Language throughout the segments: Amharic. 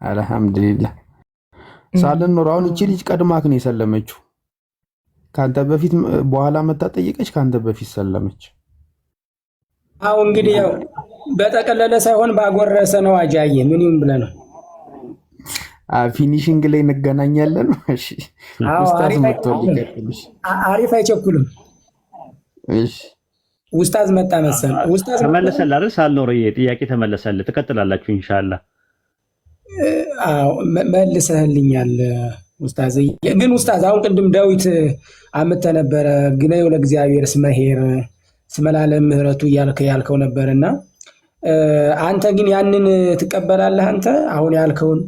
አልሐምዱሊላህ ሳለን ኖር። አሁን እቺ ልጅ ቀድማክ ነው የሰለመችው። ካንተ በፊት በኋላ መታ ጠየቀች፣ ካንተ በፊት ሰለመች። አው እንግዲህ ያው በጠቀለለ ሳይሆን ባጎረሰ ነው። አጃዬ ምን ይሁን ብለህ ነው? ፊኒሺንግ ላይ እንገናኛለን። እሺ ኡስታዝ መጥቷል፣ ይቀጥልሽ። አሪፍ አይቸኩልም። እሺ ኡስታዝ መጣ መሰል። ኡስታዝ ተመለሰልህ አይደል? ሳልኖር ጥያቄ ተመለሰልህ። ትቀጥላላችሁ ኢንሻአላህ። አዎ መልሰህልኛል ኡስታዝ። ግን ኡስታዝ አሁን ቅድም ዳዊት አመተ ነበረ ግነዩ ለእግዚአብሔር ስመሄር ስመላለም ምህረቱ ያልከው ነበርና አንተ ግን ያንን ትቀበላለህ? አንተ አሁን ያልከውን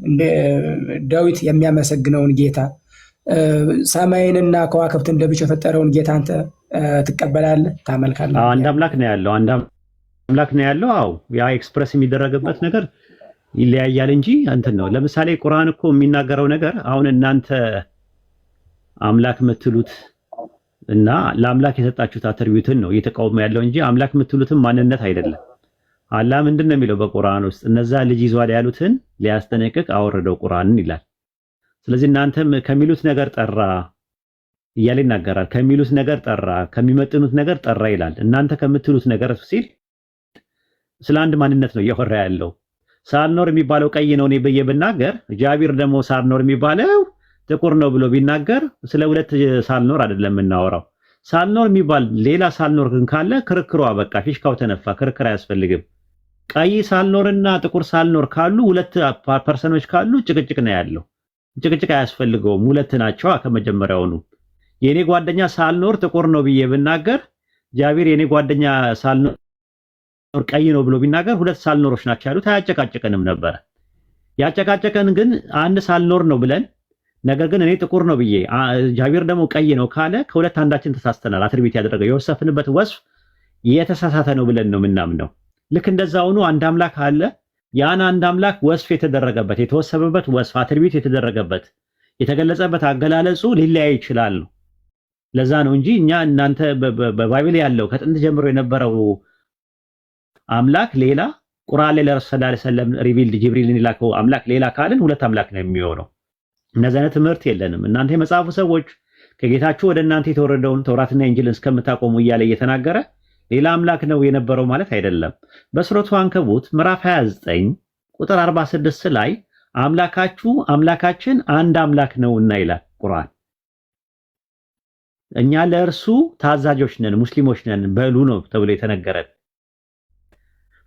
ዳዊት የሚያመሰግነውን ጌታ ሰማይንና ከዋክብትን ለብቻ የፈጠረውን ጌታ አንተ ትቀበላለህ? ታመልካለህ? አንድ አምላክ ነው ያለው። አንድ አምላክ ነው ያለው። አዎ ያ ኤክስፕረስ የሚደረግበት ነገር ይለያያል እንጂ እንትን ነው። ለምሳሌ ቁርአን እኮ የሚናገረው ነገር አሁን እናንተ አምላክ የምትሉት እና ለአምላክ የሰጣችሁት አትሪቢዩትን ነው እየተቃወመ ያለው እንጂ አምላክ የምትሉትም ማንነት አይደለም። አላህ ምንድን ነው የሚለው በቁርአን ውስጥ? እነዛ ልጅ ይዟል ያሉትን ሊያስጠነቅቅ አወረደው ቁርአንን ይላል። ስለዚህ እናንተም ከሚሉት ነገር ጠራ እያለ ይናገራል። ከሚሉት ነገር ጠራ፣ ከሚመጥኑት ነገር ጠራ ይላል። እናንተ ከምትሉት ነገር ሲል ስለ አንድ ማንነት ነው እያወራ ያለው። ሳልኖር የሚባለው ቀይ ነው እኔ ብዬ ብናገር፣ ጃቢር ደግሞ ሳልኖር የሚባለው ጥቁር ነው ብሎ ቢናገር ስለ ሁለት ሳልኖር አይደለም የምናወራው። ሳልኖር የሚባል ሌላ ሳልኖር ግን ካለ ክርክሯ በቃ ፊሽካው ተነፋ። ክርክር አያስፈልግም። ቀይ ሳልኖርና ጥቁር ሳልኖር ካሉ ሁለት ፐርሰኖች ካሉ ጭቅጭቅ ነው ያለው። ጭቅጭቅ አያስፈልገውም። ሁለት ናቸው ከመጀመሪያውኑ። የኔ ጓደኛ ሳልኖር ጥቁር ነው ብዬ ብናገር፣ ጃቢር የኔ ጓደኛ ሳልኖር ቀይ ነው ብሎ ቢናገር ሁለት ሳልኖሮች ናቸው ያሉት። አያጨቃጭቀንም ነበረ። ያጨቃጨቀን ግን አንድ ሳልኖር ነው ብለን ነገር ግን እኔ ጥቁር ነው ብዬ ጃቢር ደግሞ ቀይ ነው ካለ ከሁለት አንዳችን ተሳስተናል። አትሪቢዩት ያደረገው የወሰፍንበት ወስፍ የተሳሳተ ነው ብለን ነው የምናምነው። ልክ እንደዛ ሆኖ አንድ አምላክ አለ። ያን አንድ አምላክ ወስፍ የተደረገበት የተወሰበበት ወስፍ አትሪቢዩት የተደረገበት የተገለጸበት አገላለጹ ሊለያይ ይችላል ነው። ለዛ ነው እንጂ እኛ እናንተ በባይብል ያለው ከጥንት ጀምሮ የነበረው አምላክ ሌላ፣ ቁርአን ላይ ለረሱል ሰለላሁ ዐለይሂ ወሰለም ሪቪልድ ጅብሪልን ይላከው አምላክ ሌላ ካልን ሁለት አምላክ ነው የሚሆነው። እነዚህ አይነት ትምህርት የለንም። እናንተ የመጽሐፉ ሰዎች ከጌታችሁ ወደ እናንተ የተወረደውን ተውራትና ኢንጂልን እስከምታቆሙ እያለ እየተናገረ ሌላ አምላክ ነው የነበረው ማለት አይደለም። በሱረቱ አንከቡት ምዕራፍ 29 ቁጥር 46 ላይ አምላካችን አንድ አምላክ ነውና ይላል ቁርአን። እኛ ለእርሱ ታዛዦች ነን፣ ሙስሊሞች ነን በሉ ነው ተብሎ የተነገረን።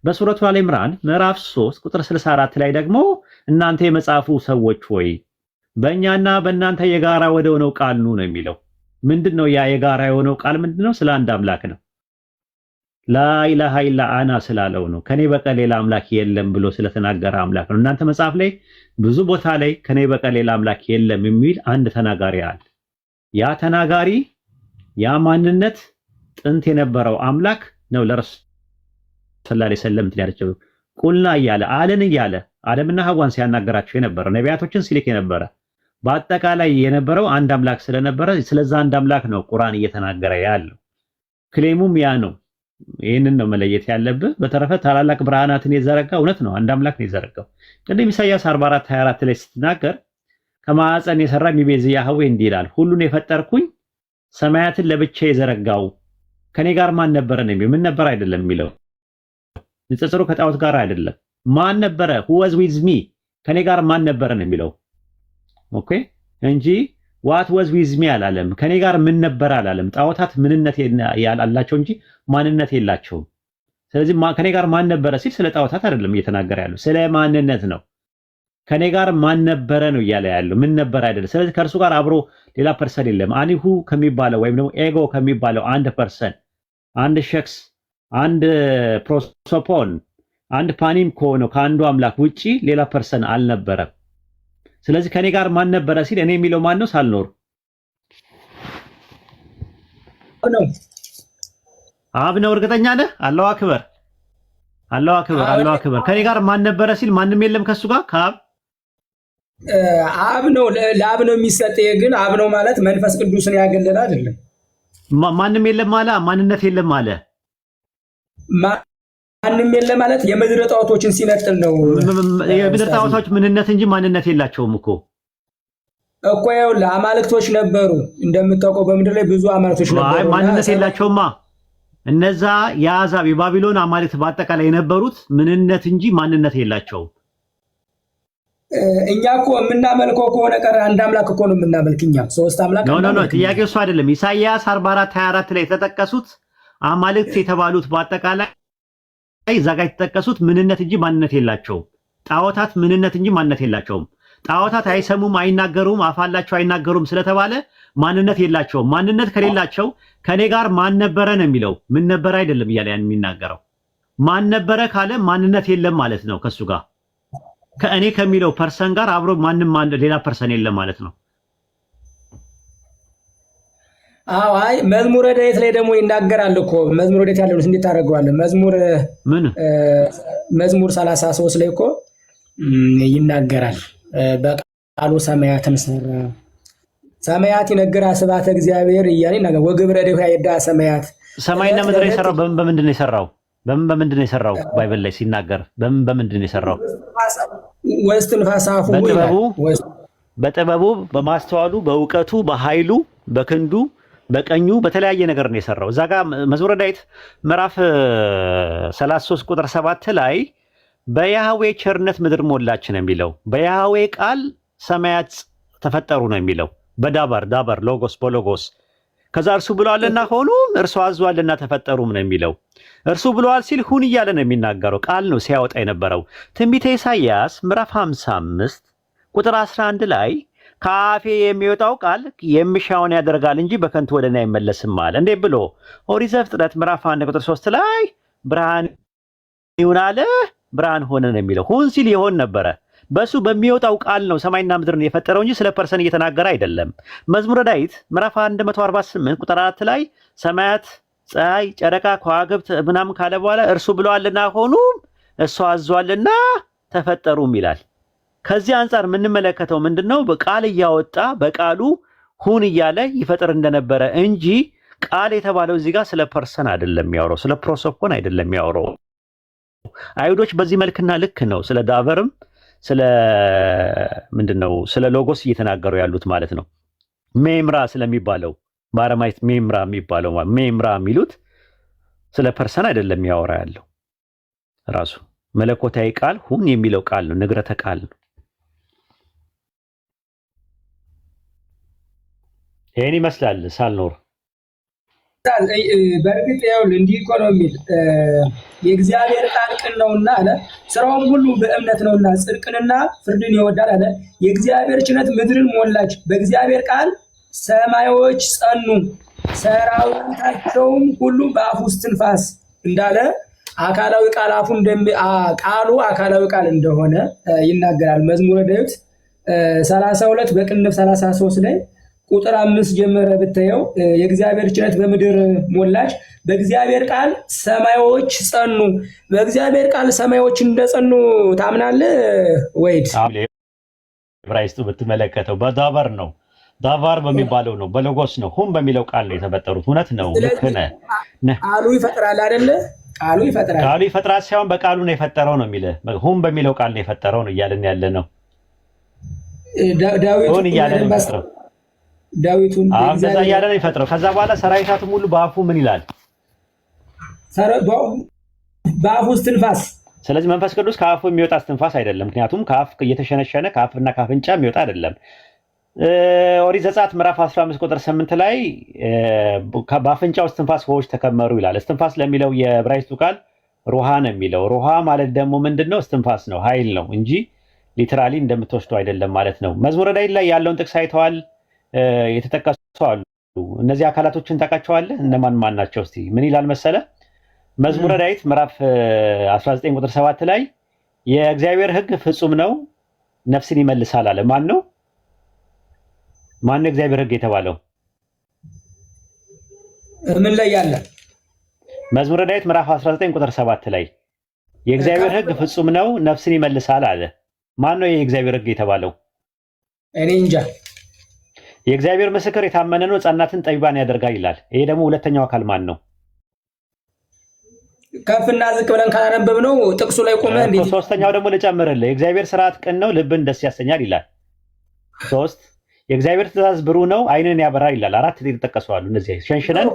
በሱረቱ አለ ኢምራን ምዕራፍ 3 ቁጥር 64 ላይ ደግሞ እናንተ የመጽሐፉ ሰዎች ሆይ በእኛና በእናንተ የጋራ ወደ ሆነው ቃል ኑ ነው የሚለው። ምንድነው ያ የጋራ የሆነው ቃል? ምንድነው? ስለ አንድ አምላክ ነው። ላኢላሃ ኢላ አና ስላለው ነው። ከኔ በቀር ሌላ አምላክ የለም ብሎ ስለተናገረ አምላክ ነው። እናንተ መጽሐፍ ላይ ብዙ ቦታ ላይ ከኔ በቀር ሌላ አምላክ የለም የሚል አንድ ተናጋሪ አለ። ያ ተናጋሪ ያ ማንነት ጥንት የነበረው አምላክ ነው። ለረሱል ሰለላሁ ዐለይሂ ወሰለም ያለችው ቁልና እያለ አለን እያለ አደምና ሐዋን ሲያናገራቸው የነበረ ነቢያቶችን ሲልክ የነበረ በአጠቃላይ የነበረው አንድ አምላክ ስለነበረ ስለዛ አንድ አምላክ ነው ቁርአን እየተናገረ ያለው። ክሌሙም ያ ነው። ይህንን ነው መለየት ያለብህ። በተረፈ ታላላቅ ብርሃናትን የዘረጋ እውነት ነው፣ አንድ አምላክ ነው የዘረጋው። ቅድም ኢሳይያስ 44:24 ላይ ስትናገር ከማዕፀን የሰራ የሚቤዝ ያህዌ እንዲህ ይላል፣ ሁሉን የፈጠርኩኝ ሰማያትን ለብቻ የዘረጋው ከኔ ጋር ማን ነበረ ነው የሚለው። ምን ነበር አይደለም የሚለው፣ ንጽጽሩ ከጣዖት ጋር አይደለም። ማን ነበረ? who was with me ከኔ ጋር ማን ነበረ ነው የሚለው። ኦኬ እንጂ what was with me አላለም። ከኔ ጋር ምን ነበር አላለም። ጣዖታት ምንነት ያላላቸው እንጂ ማንነት የላቸውም። ስለዚህ ከኔ ጋር ማን ነበረ ሲል ስለ ጣዖታት አይደለም እየተናገረ ያለው፣ ስለ ማንነት ነው። ከኔ ጋር ማን ነበረ ነው እያለ ያለው፣ ምን ነበር አይደለም። ስለዚህ ከእርሱ ጋር አብሮ ሌላ ፐርሰን የለም። አኒሁ ከሚባለው ወይም ደግሞ ኤጎ ከሚባለው አንድ ፐርሰን፣ አንድ ሸክስ፣ አንድ ፕሮሶፖን፣ አንድ ፓኒም ከሆነው ከአንዱ አምላክ ውጪ ሌላ ፐርሰን አልነበረም። ስለዚህ ከኔ ጋር ማን ነበረ ሲል እኔ የሚለው ማን ነው? ሳልኖር አብ ነው። እርግጠኛ ነህ? አላሁ አክበር፣ አላሁ አክበር፣ አላሁ አክበር። ከኔ ጋር ማን ነበረ ሲል ማንም የለም ከሱ ጋር ከአብ አብ ነው። ለአብ ነው የሚሰጥ። ግን አብ ነው ማለት መንፈስ ቅዱስን ያገለለ አይደለም። ማንም የለም አለ፣ ማንነት የለም አለ። ማንም የለ ማለት የምድር ጣዖቶችን ሲነጥል ነው። የምድር ጣዖቶች ምንነት እንጂ ማንነት የላቸውም እኮ ይኸውልህ አማልክቶች ነበሩ እንደምታውቀው በምድር ላይ ብዙ አማልክቶች ነበሩ። ማንነት የላቸውማ። እነዛ የአሕዛብ የባቢሎን አማልክት በአጠቃላይ የነበሩት ምንነት እንጂ ማንነት የላቸውም። እኛ እኮ የምናመልከው ከሆነ ቀር አንድ አምላክ እኮ ነው የምናመልክ። እኛ ሶስት አምላክ ነው። ጥያቄው እሱ አይደለም። ኢሳይያስ 44:24 ላይ የተጠቀሱት አማልክት የተባሉት በአጠቃላይ እዛ ጋር የተጠቀሱት ምንነት እንጂ ማንነት የላቸውም። ጣዖታት ምንነት እንጂ ማንነት የላቸውም። ጣዖታት አይሰሙም፣ አይናገሩም፣ አፋላቸው አይናገሩም ስለተባለ ማንነት የላቸውም። ማንነት ከሌላቸው ከኔ ጋር ማን ነበረ ነው የሚለው። ምን ነበረ አይደለም እያለ ያን የሚናገረው ማን ነበረ ካለ ማንነት የለም ማለት ነው። ከሱ ጋር ከእኔ ከሚለው ፐርሰን ጋር አብሮ ማንም ሌላ ፐርሰን የለም ማለት ነው። አይ መዝሙረ ዳዊት ላይ ደግሞ ይናገራል እኮ። መዝሙረ ዳዊት ያለውን እንዴት ታደርገዋለህ? መዝሙር 33 ላይ እኮ ይናገራል። በቃሉ ሰማያትን ሰራ፣ ሰማያት ይነግራ ስብሐተ እግዚአብሔር እያለ ይናገራል። ወግብረ ዲሁ ያይዳ ሰማያት። ሰማይና ምድር የሰራው በምንድን ነው የሰራው? በምንድን ነው የሰራው? ባይብል ላይ ሲናገር በምንድን ነው የሰራው? ወስትንፋሳሁ በጥበቡ በማስተዋሉ በእውቀቱ በኃይሉ በክንዱ በቀኙ በተለያየ ነገር ነው የሰራው። እዛ ጋር መዝሙረ ዳዊት ምዕራፍ 33 ቁጥር 7 ላይ በያህዌ ቸርነት ምድር ሞላች ነው የሚለው። በያህዌ ቃል ሰማያት ተፈጠሩ ነው የሚለው። በዳበር ሎጎስ በሎጎስ ከዛ እርሱ ብለዋልና ሆኑ፣ እርሱ አዟልና ተፈጠሩም ነው የሚለው። እርሱ ብለዋል ሲል ሁን እያለ ነው የሚናገረው። ቃል ነው ሲያወጣ የነበረው። ትንቢተ ኢሳይያስ ምዕራፍ 55 ቁጥር 11 ላይ ከአፌ የሚወጣው ቃል የሚሻውን ያደርጋል እንጂ በከንቱ ወደ እኔ አይመለስም አለ። እንዴ ብሎ ኦሪት ዘፍጥረት ምዕራፍ 1 ቁጥር 3 ላይ ብርሃን ይሁን አለ፣ ብርሃን ሆነ ነው የሚለው። ሁን ሲል ይሆን ነበረ። በሱ በሚወጣው ቃል ነው ሰማይና ምድርን የፈጠረው እንጂ ስለ ፐርሰን እየተናገረ አይደለም። መዝሙረ ዳዊት ምዕራፍ 148 ቁጥር 4 ላይ ሰማያት፣ ፀሐይ፣ ጨረቃ፣ ከዋክብት ምናምን ካለ በኋላ እርሱ ብለዋልና ሆኑም፣ እሱ አዟልና ተፈጠሩም ይላል። ከዚህ አንጻር የምንመለከተው ምንድነው? በቃል እያወጣ በቃሉ ሁን እያለ ይፈጥር እንደነበረ እንጂ ቃል የተባለው እዚህ ጋር ስለ ፐርሰን አይደለም የሚያወራው፣ ስለ ፕሮሶፖን አይደለም የሚያወራው። አይሁዶች በዚህ መልክና ልክ ነው ስለ ዳቨርም ስለ ምንድነው ስለ ሎጎስ እየተናገሩ ያሉት ማለት ነው። ሜምራ ስለሚባለው በአረማይት ሜምራ የሚባለው ሜምራ የሚሉት ስለ ፐርሰን አይደለም የሚያወራ ያለው። ራሱ መለኮታዊ ቃል ሁን የሚለው ቃል ነው፣ ንግረተ ቃል ነው። ይህን ይመስላል ሳልኖር በእርግጥ ይኸውልህ እንዲህ እኮ ነው የሚል የእግዚአብሔር ቃል ቅን ነውና አለ፣ ስራውም ሁሉ በእምነት ነውና ጽድቅንና ፍርድን ይወዳል አለ። የእግዚአብሔር ችነት ምድርን ሞላች፣ በእግዚአብሔር ቃል ሰማዮች ጸኑ፣ ሰራዊታቸውም ሁሉ በአፉ እስትንፋስ እንዳለ አካላዊ ቃል አፉ ቃሉ አካላዊ ቃል እንደሆነ ይናገራል። መዝሙረ ዳዊት 32 በቅንፍ 33 ላይ ቁጥር 5 ጀመረ ብታየው የእግዚአብሔር ችነት በምድር ሞላች፣ በእግዚአብሔር ቃል ሰማዮች ጸኑ። በእግዚአብሔር ቃል ሰማዮች እንደጸኑ ታምናለህ ወይድ? ዕብራይስጡ ብትመለከተው በዳበር ነው፣ ዳቫር በሚባለው ነው፣ በሎጎስ ነው፣ ሁም በሚለው ቃል ነው የተፈጠሩት። እውነት ነው፣ ልክ ነህ። ቃሉ ይፈጥራል አይደለ? ቃሉ ይፈጥራል ሳይሆን በቃሉ ነው የፈጠረው ነው የሚልህ። ሁም በሚለው ቃል ነው የፈጠረው ነው እያልን ያለ ነው። ዳዊት እያለ ነው የፈጠረው ዳዊቱን እንደዛ እያለ ነው የፈጠረው። ከዛ በኋላ ሰራዊታቱም ሁሉ በአፉ ምን ይላል? በአፉ እስትንፋስ። ስለዚህ መንፈስ ቅዱስ ከአፉ የሚወጣ እስትንፋስ አይደለም። ምክንያቱም ከአፍ እየተሸነሸነ ከአፍና ከአፍንጫ የሚወጣ አይደለም። ኦሪት ዘጸአት ምዕራፍ 15 ቁጥር 8 ላይ በአፍንጫው እስትንፋስ ውኆች ተከመሩ ይላል። እስትንፋስ ለሚለው የዕብራይስጡ ቃል ሩሃ ነው የሚለው። ሩሃ ማለት ደግሞ ምንድነው? እስትንፋስ ነው፣ ኃይል ነው እንጂ ሊትራሊ እንደምትወስደው አይደለም ማለት ነው። መዝሙረ ዳዊት ላይ ያለውን ጥቅስ አይተዋል? የተጠቀሱ አሉ። እነዚህ አካላቶችን ታውቃቸዋለህ? እነማን ማን ናቸው? እስቲ ምን ይላል መሰለ? መዝሙረ ዳዊት ምዕራፍ 19 ቁጥር 7 ላይ የእግዚአብሔር ሕግ ፍጹም ነው ነፍስን ይመልሳል አለ። ማን ነው የእግዚአብሔር ሕግ የተባለው? ምን ላይ ያለ? መዝሙረ ዳዊት ምዕራፍ 19 ቁጥር 7 ላይ የእግዚአብሔር ሕግ ፍጹም ነው ነፍስን ይመልሳል አለ። ማን ነው የእግዚአብሔር ሕግ የተባለው? እኔ እንጃ። የእግዚአብሔር ምስክር የታመነ ነው፣ ሕፃናትን ጠቢባን ያደርጋል ይላል። ይሄ ደግሞ ሁለተኛው አካል ማን ነው? ከፍና ዝቅ ብለን ካላነበብነው ጥቅሱ ላይ ቆመህ እንዴት? ሶስተኛው ደግሞ ልጨምርልህ፣ የእግዚአብሔር ስርዓት ቅን ነው፣ ልብን ደስ ያሰኛል ይላል። ሶስት የእግዚአብሔር ትእዛዝ ብሩህ ነው፣ ዓይንን ያበራል ይላል። አራት የተጠቀሱ አሉ። እነዚህ ሸንሽነን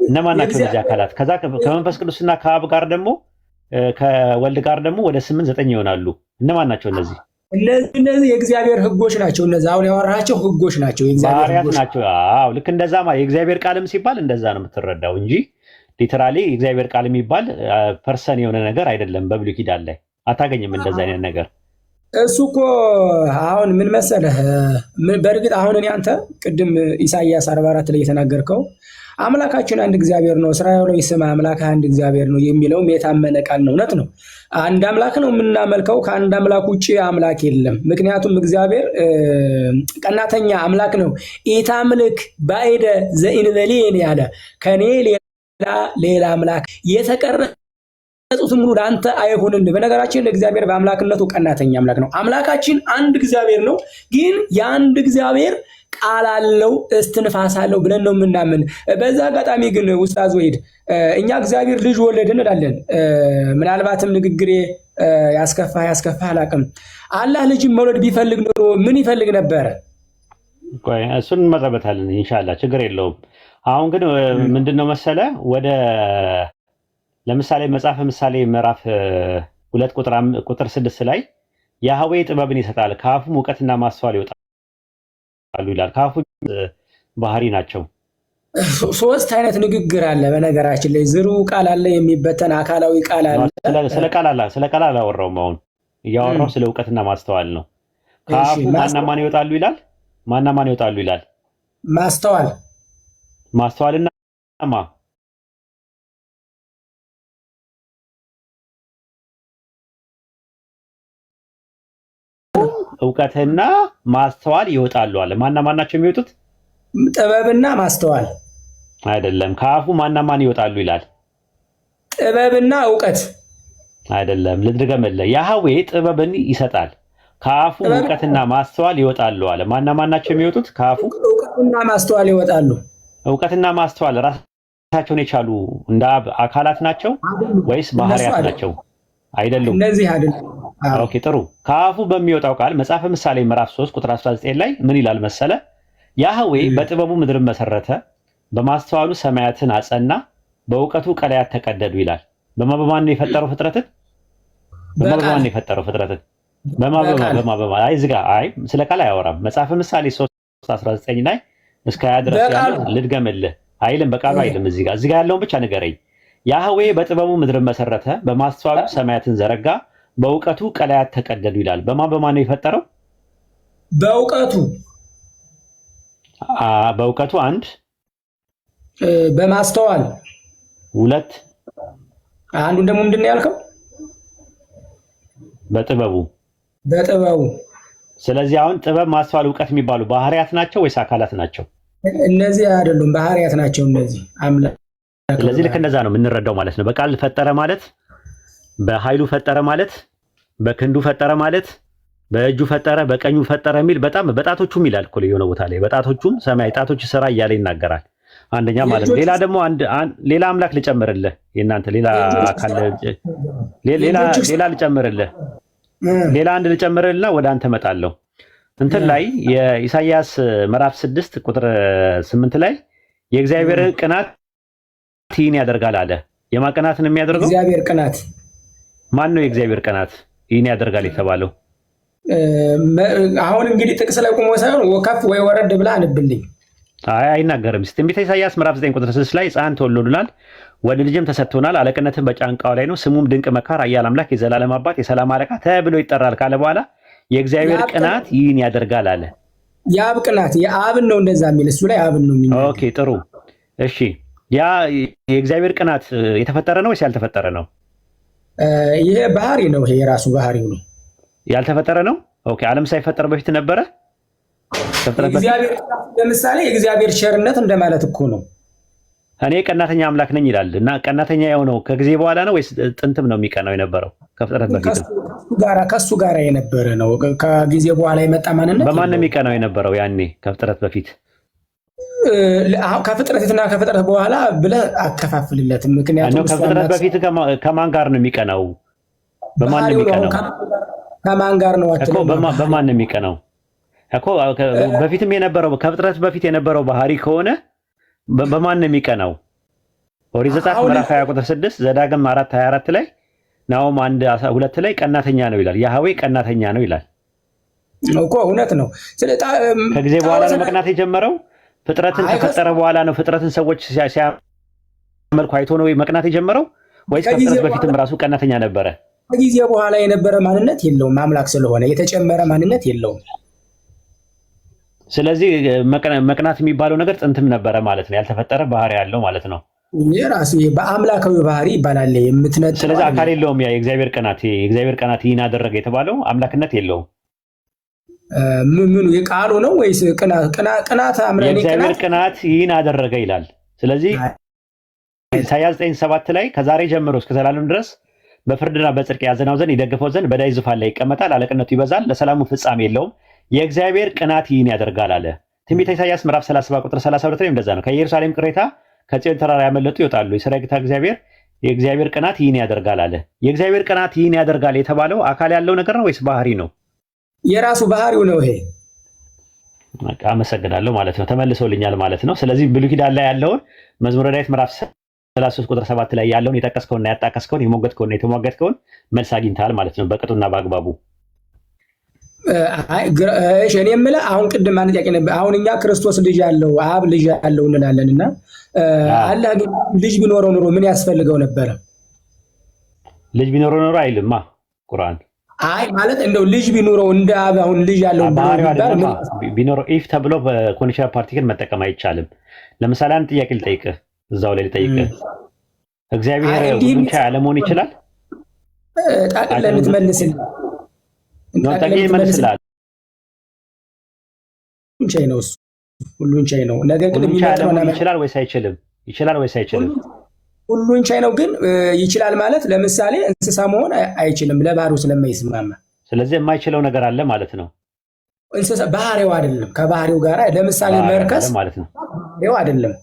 እነማን ናቸው እነዚህ አካላት? ከዛ ከመንፈስ ቅዱስና ከአብ ጋር ደግሞ ከወልድ ጋር ደግሞ ወደ 8 9 ይሆናሉ። እነማን ናቸው እነዚህ? እነዚህ የእግዚአብሔር ህጎች ናቸው። እነዚህ አሁን ያወራቸው ህጎች ናቸው፣ የእግዚአብሔር ህጎች ናቸው። አዎ ልክ እንደዛ ማለት የእግዚአብሔር ቃልም ሲባል እንደዛ ነው የምትረዳው እንጂ ሊተራሊ የእግዚአብሔር ቃል የሚባል ፐርሰን የሆነ ነገር አይደለም። በብሉይ ኪዳን ላይ አታገኝም እንደዛ አይነት ነገር። እሱ እኮ አሁን ምን መሰለህ፣ በእርግጥ አሁን እኔ አንተ ቅድም ኢሳይያስ 44 ላይ የተናገርከው አምላካችን አንድ እግዚአብሔር ነው፣ እስራኤላዊ ስማ አምላክ አንድ እግዚአብሔር ነው የሚለውም የታመነ ቃል ነው። እውነት ነው። አንድ አምላክ ነው የምናመልከው፣ ከአንድ አምላክ ውጭ አምላክ የለም። ምክንያቱም እግዚአብሔር ቀናተኛ አምላክ ነው። ኢታምልክ ባዕደ ዘእንበሌኒ ያለ ከኔ ሌላ አምላክ የተቀረጹትም ሁሉ ለአንተ አይሆንልህ። በነገራችን እግዚአብሔር በአምላክነቱ ቀናተኛ አምላክ ነው። አምላካችን አንድ እግዚአብሔር ነው፣ ግን የአንድ እግዚአብሔር ቃል አለው፣ እስትንፋስ አለው ብለን ነው የምናምን። በዛ አጋጣሚ ግን ኡስታዝ ወሂድ እኛ እግዚአብሔር ልጅ ወለደ እንላለን። ምናልባትም ንግግሬ ያስከፋ አላውቅም። አላህ ልጅም መውለድ ቢፈልግ ኖሮ ምን ይፈልግ ነበረ? እሱን እንመጣበታለን ኢንሻአላህ፣ ችግር የለውም። አሁን ግን ምንድነው መሰለ ወደ ለምሳሌ መጽሐፈ ምሳሌ ምዕራፍ 2 ቁጥር 6 ላይ ያህዌ ጥበብን ይሰጣል፣ ከአፉም እውቀትና ማስተዋል ይወጣሉ ይላል። ከአፉ ባህሪ ናቸው። ሶስት አይነት ንግግር አለ። በነገራችን ላይ ዝሩ ቃል አለ፣ የሚበተን አካላዊ ቃል አለ። ስለ ቃል አላወራውም። አሁን እያወራው ስለ እውቀትና ማስተዋል ነው። ከአፉ ማን ይወጣሉ ይላል? ማን ይወጣሉ ይላል? ማስተዋልና እውቀትና ማስተዋል ይወጣሉ አለ። ማን ናቸው የሚወጡት? ጥበብና ማስተዋል አይደለም። ከአፉ ማን ይወጣሉ ይላል? ጥበብና እውቀት አይደለም። ልድገምልህ፣ ያህዌ ጥበብን ይሰጣል፣ ከአፉ እውቀትና ማስተዋል ይወጣሉ አለ። ማን ናቸው የሚወጡት? ከአፉ እውቀትና ማስተዋል ይወጣሉ። እውቀትና ማስተዋል ራሳቸውን የቻሉ እንደ አብ አካላት ናቸው ወይስ ባህሪያት ናቸው? አይደሉም። እነዚህ አይደሉም። ኦኬ ጥሩ። ከአፉ በሚወጣው ቃል መጽሐፈ ምሳሌ ምዕራፍ 3 ቁጥር 19 ላይ ምን ይላል መሰለ? ያህዌ በጥበቡ ምድርን መሰረተ፣ በማስተዋሉ ሰማያትን አጸና፣ በእውቀቱ ቀላያት ተቀደዱ ይላል። በማን ነው የፈጠረው ፍጥረትን? በማን ነው የፈጠረው ፍጥረትን? በማ አይ ዝጋ። አይ ስለ ቃል አያወራም። መጽሐፈ ምሳሌ 3:19 ላይ እስከ ያ ድረስ ያለው ልድገምልህ አይልም። በቃሉ አይልም። እዚህ ጋር ያለውን ብቻ ንገረኝ። ያህዌ በጥበቡ ምድርን መሰረተ፣ በማስተዋሉ ሰማያትን ዘረጋ፣ በእውቀቱ ቀላያት ተቀደዱ ይላል። በማን ነው የፈጠረው? በእውቀቱ አንድ፣ በማስተዋል ሁለት፣ አንዱን ደግሞ ምንድን ነው ያልከው? በጥበቡ። ስለዚህ አሁን ጥበብ፣ ማስተዋል፣ እውቀት የሚባሉ ባህሪያት ናቸው ወይስ አካላት ናቸው? እነዚህ አይደሉም፣ ባህሪያት ናቸው እነዚህ አምላክ። ስለዚህ ልክ እንደዛ ነው የምንረዳው ማለት ነው። በቃል ፈጠረ ማለት፣ በኃይሉ ፈጠረ ማለት፣ በክንዱ ፈጠረ ማለት፣ በእጁ ፈጠረ፣ በቀኙ ፈጠረ የሚል በጣም በጣቶቹም ይላል እኮ የሆነ ቦታ ላይ በጣቶቹም ሰማይ ጣቶች ስራ እያለ ይናገራል። አንደኛ ማለት ነው። ሌላ ደግሞ ሌላ አምላክ ልጨምርልህ፣ የእናንተ ሌላ አካል ሌላ ልጨምርልህ፣ ሌላ አንድ ልጨምርልህና ወደ አንተ እመጣለሁ። እንትን ላይ የኢሳይያስ ምዕራፍ 6 ቁጥር 8 ላይ የእግዚአብሔር ቅናት ይህን ያደርጋል አለ። የማቀናትን የሚያደርገው እግዚአብሔር ቅናት ማን ነው? የእግዚአብሔር ቅናት ይህን ያደርጋል የተባለው አሁን እንግዲህ ጥቅስ ላይ ቆሞ ሳይሆን ወከፍ ወይ ወረድ ብላ አንብልኝ። አይናገርም። ትንቢተ ኢሳይያስ ምዕራፍ 9 ቁጥር 6 ላይ ሕፃን ተወልዶልናል፣ ወንድ ልጅም ተሰጥቶናል፣ አለቅነትን በጫንቃው ላይ ነው፣ ስሙም ድንቅ መካር፣ ኃያል አምላክ፣ የዘላለም አባት፣ የሰላም አለቃ ተብሎ ይጠራል ካለ በኋላ የእግዚአብሔር ቅናት ይህን ያደርጋል አለ። የአብ ቅናት የአብን ነው እንደዛ የሚል እሱ ላይ አብን ነው የሚል። ኦኬ ጥሩ እሺ። ያ የእግዚአብሔር ቅናት የተፈጠረ ነው ወይስ ያልተፈጠረ ነው? ይሄ ባህሪ ነው። ይሄ የራሱ ባህሪው ነው። ያልተፈጠረ ነው። ኦኬ ዓለም ሳይፈጠር በፊት ነበረ። ለምሳሌ የእግዚአብሔር ቸርነት እንደማለት እኮ ነው። እኔ ቀናተኛ አምላክ ነኝ ይላል እና ቀናተኛ የሆነው ከጊዜ በኋላ ነው ወይስ ጥንትም ነው የሚቀናው የነበረው? ከፍጥረት በፊት ከሱ ጋር የነበረ ነው። ከጊዜ በኋላ የመጣ ማንነት በማን ነው የሚቀናው የነበረው? ያኔ ከፍጥረት በፊት ከፍጥረትና ከፍጥረት በኋላ ብለህ አከፋፍልለት። ምክንያቱም ከፍጥረት በፊት ከማን ጋር ነው የሚቀናው? በማን ነው የሚቀናው? ከማን ጋር ነው አትለው? በማን ነው የሚቀናው እኮ? በፊትም የነበረው ከፍጥረት በፊት የነበረው ባህሪ ከሆነ በማን ነው የሚቀናው? ኦሪት ዘጸአት ምዕራፍ 20 ቁጥር 6፣ ዘዳግም 4:24 ላይ፣ ናሆም 1:2 ላይ ቀናተኛ ነው ይላል። ያህዌ ቀናተኛ ነው ይላል እኮ። እውነት ነው። ከጊዜ በኋላ ነው መቅናት የጀመረው። ፍጥረትን ከፈጠረ በኋላ ነው ፍጥረትን ሰዎች ሲያመልኩ አይቶ ነው መቅናት የጀመረው ወይስ ከፍጥረት በፊትም ራሱ ቀናተኛ ነበረ? ከጊዜ በኋላ የነበረ ማንነት የለውም። አምላክ ስለሆነ የተጨመረ ማንነት የለውም። ስለዚህ መቅናት የሚባለው ነገር ጥንትም ነበረ ማለት ነው። ያልተፈጠረ ባህሪ ያለው ማለት ነው። የራሱ በአምላካዊ ባህሪ ይባላል የምትነጥ። ስለዚህ አካል የለውም። ያ የእግዚአብሔር ቅናት ይህን አደረገ የተባለው አምላክነት የለውም። ምኑ የቃሉ ነው ወይስ ቅናት? የእግዚአብሔር ቅናት ይህን አደረገ ይላል። ስለዚህ ኢሳይያስ 9:7 ላይ ከዛሬ ጀምሮ እስከ ዘላለም ድረስ በፍርድና በጽድቅ ያዘናው ዘንድ ይደግፈው ዘንድ በዳዊት ዙፋን ላይ ይቀመጣል፣ አለቅነቱ ይበዛል፣ ለሰላሙ ፍጻሜ የለውም፣ የእግዚአብሔር ቅናት ይህን ያደርጋል አለ። ትንቢተ ኢሳይያስ ምዕራፍ 37 ቁጥር 32 ላይ እንደዛ ነው። ከኢየሩሳሌም ቅሬታ ከጽዮን ተራራ ያመለጡ ይወጣሉ፣ የሠራዊት ጌታ እግዚአብሔር የእግዚአብሔር ቅናት ይህን ያደርጋል አለ። የእግዚአብሔር ቅናት ይህን ያደርጋል የተባለው አካል ያለው ነገር ነው ወይስ ባህሪ ነው? የራሱ ባህሪው ነው ይሄ። አመሰግናለሁ ማለት ነው። ተመልሶልኛል ማለት ነው። ስለዚህ ብሉይ ኪዳን ላይ ያለውን መዝሙረ ዳዊት ምዕራፍ 33 ቁጥር 7 ላይ ያለውን የጠቀስከውና ያጣቀስከውን የሞገትከውና የተሟገትከውን መልስ አግኝተሃል ማለት ነው፣ በቅጡና በአግባቡ። እሺ እኔ የምልህ አሁን ቅድም አንድ ጥያቄ ነበር። አሁን እኛ ክርስቶስ ልጅ አለው አብ ልጅ አለው እንላለን እና አላህ ግን ልጅ ቢኖረው ኖሮ ምን ያስፈልገው ነበረ? ልጅ ቢኖረው ኖሮ አይልማ ቁርአን። አይ ማለት እንደው ልጅ ቢኖረው እንደ አብ አሁን ልጅ ያለው ቢኖረው ኢፍ ተብሎ በኮንዲሽናል ፓርቲክል መጠቀም አይቻልም። ለምሳሌ አንድ ጥያቄ ልጠይቅህ፣ እዛው ላይ ልጠይቅህ። እግዚአብሔር ሁሉን ቻይ አለመሆን ይችላል? ጠቅለህ ልትመልስልህ ይመልስልሃል። ቻይ ነው እሱ ሁሉን ቻይ ነው። ነገር ግን ይችላል ወይስ አይችልም? ይችላል ወይስ አይችልም? ሁሉን ቻይ ነው ግን ይችላል ማለት ለምሳሌ እንስሳ መሆን አይችልም ለባህሪው ስለማይስማማ። ስለዚህ የማይችለው ነገር አለ ማለት ነው። እንስሳ ባህሪው አይደለም ከባህሪው ጋር ለምሳሌ መርከስ ማለት ነው። ባህሪው አይደለም።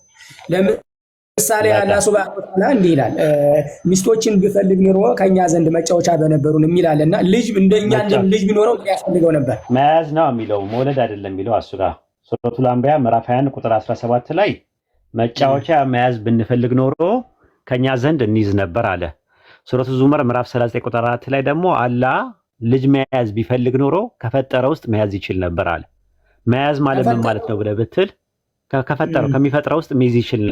ለምሳሌ አላህ ሱብሃነሁ ወተዓላ እንዲህ ይላል ሚስቶችን ቢፈልግ ኑሮ ከኛ ዘንድ መጫወቻ በነበሩን የሚላልና ልጅ እንደኛ ልጅ ቢኖረው ያስፈልገው ነበር። መያዝ ነው የሚለው መውለድ አይደለም የሚለው አሱራ ሱረቱል አንቢያ ምዕራፍ 21 ቁጥር 17 ላይ መጫወቻ መያዝ ብንፈልግ ኖሮ ከኛ ዘንድ እንይዝ ነበር አለ። ሱረቱ ዙመር ምዕራፍ 39 ቁጥር 4 ላይ ደግሞ አላህ ልጅ መያዝ ቢፈልግ ኖሮ ከፈጠረው ውስጥ መያዝ ይችል ነበር አለ። መያዝ ማለት ምን ማለት ነው ብለህ ብትል ከሚፈጥረው ውስጥ መያዝ ይችል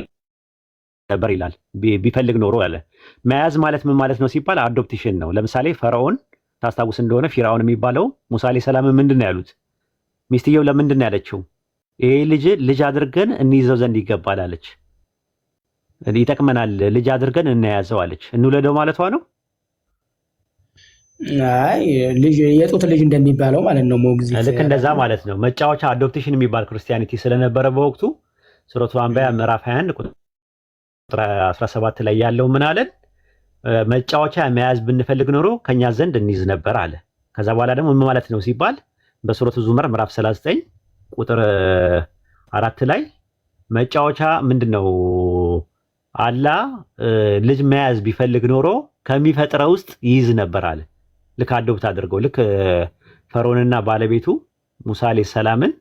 ነበር ይላል። ቢፈልግ ኖሮ አለ። መያዝ ማለት ምን ማለት ነው ሲባል አዶፕቴሽን ነው። ለምሳሌ ፈርዖን ታስታውስ እንደሆነ ፊርዓውን የሚባለው ሙሳ አለይሂ ሰላም ምንድን ነው ያሉት? ሚስትየው ለምንድን ነው ያለችው? ይሄ ልጅ አድርገን እንይዘው ዘንድ ይገባል አለች። ይጠቅመናል ልጅ አድርገን እናያዘው አለች። እንውለደው ማለቷ ነው? አይ ልጅ የጡት ልጅ እንደሚባለው ማለት ነው። ሞግዚት ልክ እንደዛ ማለት ነው። መጫወቻ አዶፕቴሽን የሚባል ክርስቲያኒቲ ስለነበረ በወቅቱ ሱረቱ አንቢያ ምዕራፍ 21 ቁጥር 17 ላይ ያለው ምን አለን? መጫወቻ መያዝ ብንፈልግ ኖሮ ከኛ ዘንድ እንይዝ ነበር አለ። ከዛ በኋላ ደግሞ ምን ማለት ነው ሲባል በሱረቱ ዙመር ምዕራፍ 39 ቁጥር 4 ላይ መጫወቻ ምንድነው? አላህ ልጅ መያዝ ቢፈልግ ኖሮ ከሚፈጥረው ውስጥ ይይዝ ነበር አለ። ልክ አዶፕት አድርገው ልክ ፈርዖንና ባለቤቱ ሙሳ አለይሂ ሰላምን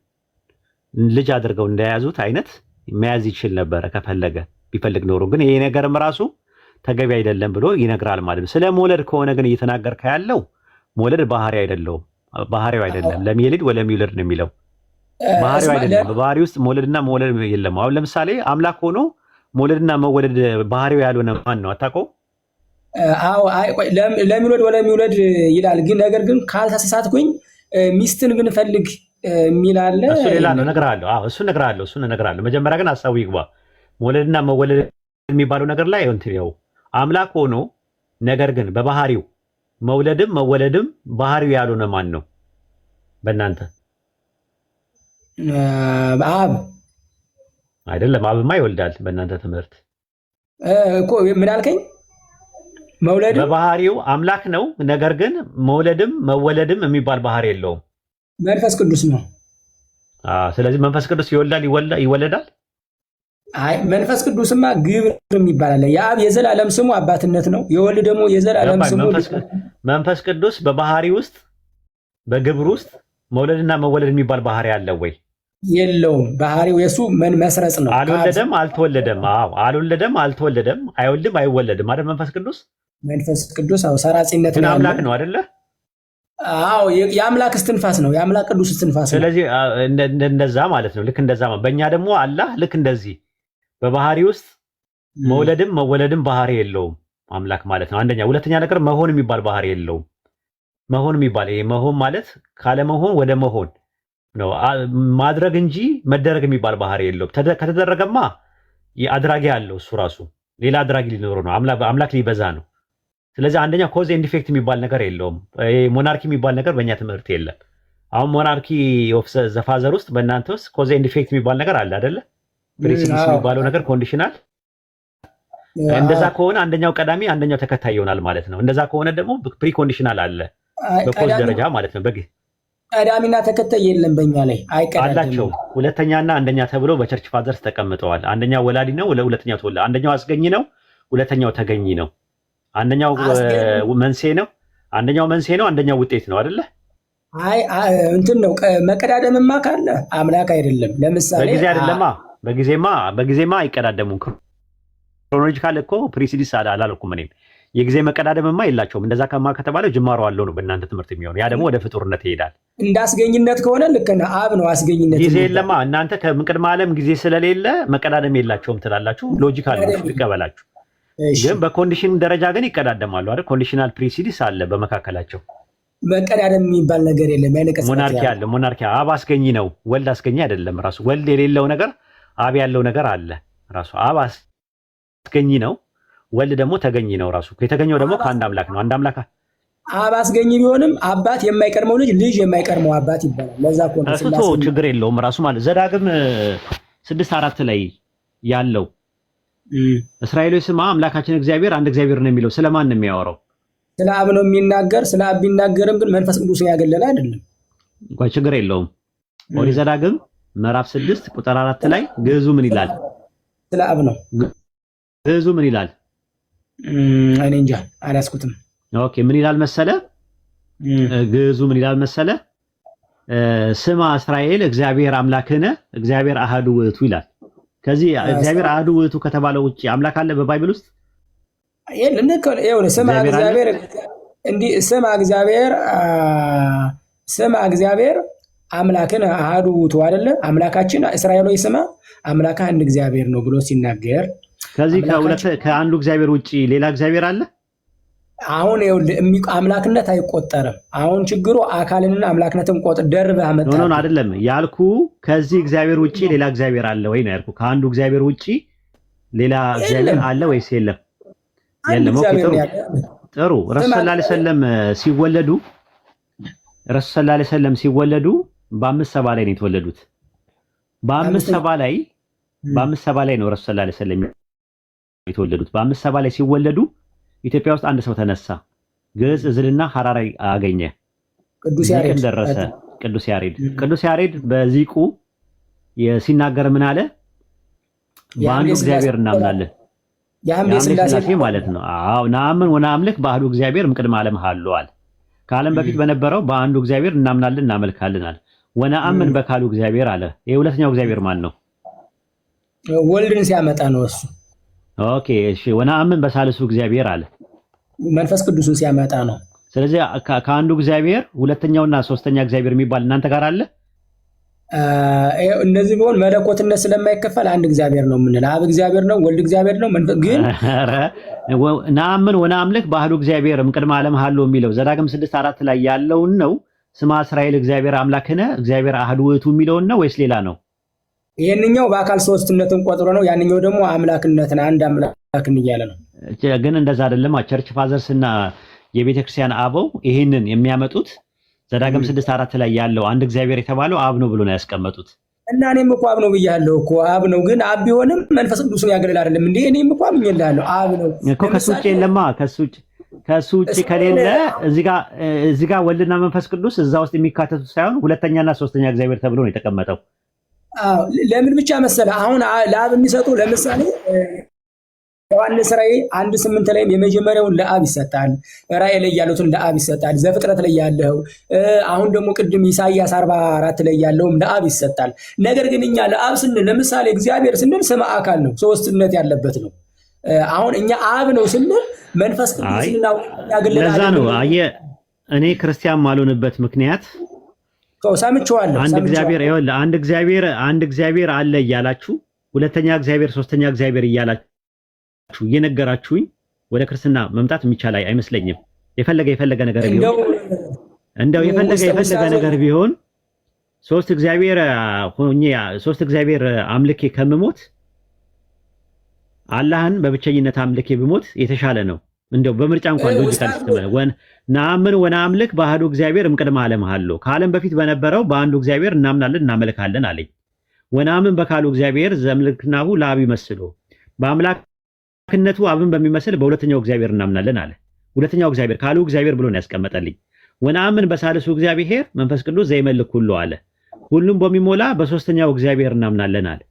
ልጅ አድርገው እንደያዙት አይነት መያዝ ይችል ነበረ ከፈለገ ቢፈልግ ኖሮ። ግን ይሄ ነገርም ራሱ ተገቢ አይደለም ብሎ ይነግራል ማለት ነው። ስለ መውለድ ከሆነ ግን እየተናገርከ ያለው መውለድ ባህሪው አይደለም። ለሚወልድ ወለሚወለድ ነው የሚለው ባህሪው አይደለም። በባህሪ ውስጥ መውለድና መወለድ የለም። አሁን ለምሳሌ አምላክ ሆኖ መውለድና መወለድ ባህሪው ያልሆነ ማን ነው አታውቀው? አዎ ለሚወለድ ወለሚወለድ ይላል። ግን ነገር ግን ካልተሳሳትኩኝ ሚስትን ብንፈልግ የሚል አለ። እሱ ሌላ ነው እነግርሃለሁ። አዎ እሱ እነግርሃለሁ። መጀመሪያ ግን ሐሳቡ ይግባ። መውለድና መወለድ የሚባለው ነገር ላይ ነው አምላክ ሆኖ ነገር ግን በባህሪው መውለድም መወለድም ባህሪው ያልሆነ ማን ነው በእናንተ? አብ አይደለም። አብማ ይወልዳል በእናንተ ትምህርት እኮ ምን አልከኝ? መውለድ በባህሪው አምላክ ነው፣ ነገር ግን መውለድም መወለድም የሚባል ባህሪ የለውም። መንፈስ ቅዱስ ነው። ስለዚህ መንፈስ ቅዱስ ይወልዳል ይወለዳል አይ መንፈስ ቅዱስማ ግብር የሚባል አለ። የአብ የዘላለም ስሙ አባትነት ነው። የወልድ ደግሞ የዘላለም ስሙ መንፈስ ቅዱስ በባህሪ ውስጥ በግብር ውስጥ መውለድና መወለድ የሚባል ባህሪ አለ ወይ? የለውም። ባህሪው የሱ መስረጽ ነው። አልወለደም አልተወለደም። አዎ አልወለደም አልተወለደም፣ አይወልድም አይወለድም አይደል? መንፈስ ቅዱስ አዎ ሰራጺነት ግን አምላክ ነው አይደለ? አዎ የአምላክ እስትንፋስ ነው። የአምላክ ቅዱስ እስትንፋስ ነው። ስለዚህ እንደዛ ማለት ነው። ልክ እንደዛ በእኛ ደግሞ አላህ ልክ እንደዚህ በባህሪ ውስጥ መውለድም መወለድም ባህሪ የለውም አምላክ ማለት ነው። አንደኛ። ሁለተኛ ነገር መሆን የሚባል ባህሪ የለውም። መሆን የሚባል ይሄ መሆን ማለት ካለመሆን ወደ መሆን ነው ማድረግ እንጂ መደረግ የሚባል ባህሪ የለውም። ከተደረገማ አድራጊ አለው እሱ ራሱ ሌላ አድራጊ ሊኖረው ነው። አምላክ ሊበዛ ነው። ስለዚህ አንደኛ ኮዝ ኤንድ ኢፌክት የሚባል ነገር የለውም። ሞናርኪ የሚባል ነገር በእኛ ትምህርት የለም። አሁን ሞናርኪ ኦፍ ዘ ፋዘር ውስጥ በእናንተ ውስጥ ኮዝ ኤንድ ኢፌክት የሚባል ነገር አለ አይደለ? ፕሪሲዲስ የሚባለው ነገር ኮንዲሽናል። እንደዛ ከሆነ አንደኛው ቀዳሚ አንደኛው ተከታይ ይሆናል ማለት ነው። እንደዛ ከሆነ ደግሞ ፕሪ ኮንዲሽናል አለ በኮዝ ደረጃ ማለት ነው። ቀዳሚና ተከታይ የለም በእኛ ላይ አላቸው። ሁለተኛና አንደኛ ተብሎ በቸርች ፋዘርስ ተቀምጠዋል። አንደኛው ወላዲ ነው፣ ሁለተኛው ተወላዲ። አንደኛው አስገኝ ነው፣ ሁለተኛው ተገኝ ነው። አንደኛው መንስኤ ነው፣ አንደኛው ውጤት ነው አይደለ? አይ እንትን ነው መቀዳደምማ ካለ አምላክ አይደለም። ለምሳሌ በጊዜ አይደለማ፣ በጊዜማ አይቀዳደሙም። ክሮኖሎጂካል እኮ ፕሪሲዲስ አላልኩም እኔም። የጊዜ መቀዳደምማ የላቸውም። እንደዛ ከማ ከተባለ ጅማሮ አለው ነው በእናንተ ትምህርት የሚሆነው። ያ ደግሞ ወደ ፍጡርነት ይሄዳል። እንዳስገኝነት ከሆነ ልክ ነህ። አብ ነው አስገኝነት። ጊዜ የለማ እናንተ ከቅድመ ዓለም ጊዜ ስለሌለ መቀዳደም የላቸውም ትላላችሁ። ሎጂካል ነው ልቀበላችሁ። ግን በኮንዲሽን ደረጃ ግን ይቀዳደማሉ አይደል? ኮንዲሽናል ፕሪሲዲስ አለ በመካከላቸው። መቀዳደም የሚባል ነገር የለም። ሞናርኪ አለ። ሞናርኪ አብ አስገኝ ነው፣ ወልድ አስገኝ አይደለም። ራሱ ወልድ የሌለው ነገር አብ ያለው ነገር አለ። ራሱ አብ አስገኝ ነው፣ ወልድ ደግሞ ተገኝ ነው። ራሱ የተገኘው ደግሞ ከአንድ አምላክ ነው። አንድ አምላክ አብ አስገኝ ቢሆንም አባት የማይቀድመው ልጅ የማይቀድመው አባት ይባላል። ለዛ እሱ ችግር የለውም። ራሱ ማለት ዘዳግም 6:4 ላይ ያለው እስራኤሎች ስማ አምላካችን እግዚአብሔር አንድ እግዚአብሔር ነው የሚለው ስለማን ነው የሚያወራው? ስለ አብ ነው የሚናገር። ስለ አብ ቢናገርም ግን መንፈስ ቅዱስን ያገለለ አይደለም። እንኳን ችግር የለውም። ኦሪት ዘዳግም ምዕራፍ 6:4 ላይ ግዕዙ ምን ይላል? ስለ አብ ነው። ግዕዙ ምን ይላል? እኔ እንጃ አላስኩትም። ኦኬ ምን ይላል መሰለ? ግዕዙ ምን ይላል መሰለ? ስማ እስራኤል እግዚአብሔር አምላክነ እግዚአብሔር አሐዱ ውእቱ ይላል። ከዚህ እግዚአብሔር አሐዱ ውእቱ ከተባለው ውጪ አምላክ አለ በባይብል ውስጥ? ስማ እግዚአብሔር አምላክን አሐዱ ውእቱ አይደለ? አምላካችን እስራኤሎች ስማ አምላክ አንድ እግዚአብሔር ነው ብሎ ሲናገር ከዚህ ከአንዱ እግዚአብሔር ውጪ ሌላ እግዚአብሔር አለ? አሁን አምላክነት አይቆጠርም። አሁን ችግሩ አካልንና አምላክነትን ቆጥር ደርበህ አመጣ ነው አይደለም ያልኩ። ከዚህ እግዚአብሔር ውጪ ሌላ እግዚአብሔር አለ ወይ ነው ያልኩ። ከአንዱ እግዚአብሔር ውጪ ሌላ እግዚአብሔር አለ ወይስ የለም? የለም። ኦኬ ጥሩ። ረሱል ሰለላሁ ዐለይሂ ወሰለም ሲወለዱ በ570 ላይ ነው የተወለዱት። በ570 ላይ ነው ረሱል ሰለላሁ ዐለይሂ ወሰለም የተወለዱት። በ570 ላይ ሲወለዱ ኢትዮጵያ ውስጥ አንድ ሰው ተነሳ። ግዕዝ እዝልና ሐራራ አገኘ። ቅዱስ ያሬድ ደረሰ። ቅዱስ ያሬድ በዚቁ ሲናገር ምን አለ? በአንዱ እግዚአብሔር እናምናለን። የአምሌ ሥላሴ ማለት ነው። አዎ ናምን ወናምልክ በአሐዱ እግዚአብሔር እምቅድመ ዓለም ሀለዋል። ከዓለም በፊት በነበረው በአንዱ እግዚአብሔር እናምናለን እናመልካለን አለ። ወነአምን በካሉ እግዚአብሔር አለ። የሁለተኛው እግዚአብሔር ማን ነው? ወልድን ሲያመጣ ነው እሱ። ኦኬ እሺ። ወነአምን በሳልሱ እግዚአብሔር አለ። መንፈስ ቅዱስን ሲያመጣ ነው። ስለዚህ ከአንዱ እግዚአብሔር ሁለተኛውና ሶስተኛ እግዚአብሔር የሚባል እናንተ ጋር አለ? እንደዚህ ቢሆን መለኮትነት ስለማይከፈል አንድ እግዚአብሔር ነው የምንለው። አብ እግዚአብሔር ነው፣ ወልድ እግዚአብሔር ነው። ግን ነአምን ወነአምልክ በአሐዱ እግዚአብሔር እምቅድመ ዓለም ሀሎ የሚለው ዘዳግም 6:4 ላይ ያለውን ነው። ስማ እስራኤል እግዚአብሔር አምላክነ እግዚአብሔር አሐዱ ውእቱ የሚለውን ነው ወይስ ሌላ ነው? ይሄንኛው በአካል ሶስትነትን ቆጥሮ ነው። ያንኛው ደግሞ አምላክነትን አንድ አምላክን እያለ ነው። ግን እንደዛ አይደለም። ቸርች ፋዘርስና የቤተክርስቲያን አበው ይሄንን የሚያመጡት ዘዳግም 6:4 ላይ ያለው አንድ እግዚአብሔር የተባለው አብ ነው ብሎ ነው ያስቀመጡት። እና እኔም እኮ አብ ነው ብያለሁ እኮ አብ ነው። ግን አብ ቢሆንም መንፈስ ቅዱስን ያገለል አይደለም እንዴ? እኔም እኮ አምኜልሃለሁ አብ ነው እኮ። ከሱ ውጪ የለማ። ከሱ ውጪ ከሌለ እዚህ ጋር ወልድና መንፈስ ቅዱስ እዛ ውስጥ የሚካተቱ ሳይሆን ሁለተኛና ሶስተኛ እግዚአብሔር ተብሎ ነው የተቀመጠው። ለምን ብቻ መሰለ አሁን ለአብ የሚሰጡ ለምሳሌ ዮሐንስ ራእይ 1:8 ላይ የመጀመሪያውን ለአብ ይሰጣል። ራእይ ላይ ያሉትን ለአብ ይሰጣል። ዘፍጥረት ላይ ያለው አሁን ደግሞ ቅድም ኢሳይያስ 44 ላይ ያለውም ለአብ ይሰጣል። ነገር ግን እኛ ለአብ ስንል ለምሳሌ እግዚአብሔር ስንል ስመ አካል ነው፣ ሶስትነት ያለበት ነው። አሁን እኛ አብ ነው ስንል መንፈስ ቅዱስና ያገለለ ለዛ ነው አየህ እኔ ክርስቲያን ማልሆንበት ምክንያት ሰምቼዋለሁ። አንድ እግዚአብሔር አለ እያላችሁ ሁለተኛ እግዚአብሔር ሶስተኛ እግዚአብሔር እያላችሁ እየነገራችሁኝ ወደ ክርስትና መምጣት የሚቻል አይመስለኝም። የፈለገ ነገር ቢሆን እንደው የፈለገ ነገር ቢሆን ሶስት እግዚአብሔር አምልኬ ከምሞት አላህን በብቸኝነት አምልኬ ብሞት የተሻለ ነው። እንደው በምርጫ እንኳን ሎጂካል ስትመለ ናምን ወናምልክ በአሐዱ እግዚአብሔር እምቅድመ ዓለም ሀሎ ከዓለም በፊት በነበረው በአንዱ እግዚአብሔር እናምናለን እናመልካለን አለኝ። ወናምን በካሉ እግዚአብሔር ዘምልክናሁ ለአብ ይመስሎ በአምላክነቱ አብን በሚመስል በሁለተኛው እግዚአብሔር እናምናለን አለ። ሁለተኛው እግዚአብሔር ካሉ እግዚአብሔር ብሎ ነው ያስቀመጠልኝ። ወናምን በሳልሱ እግዚአብሔር መንፈስ ቅዱስ ዘይመልክ ሁሉ አለ። ሁሉም በሚሞላ በሶስተኛው እግዚአብሔር እናምናለን አለ።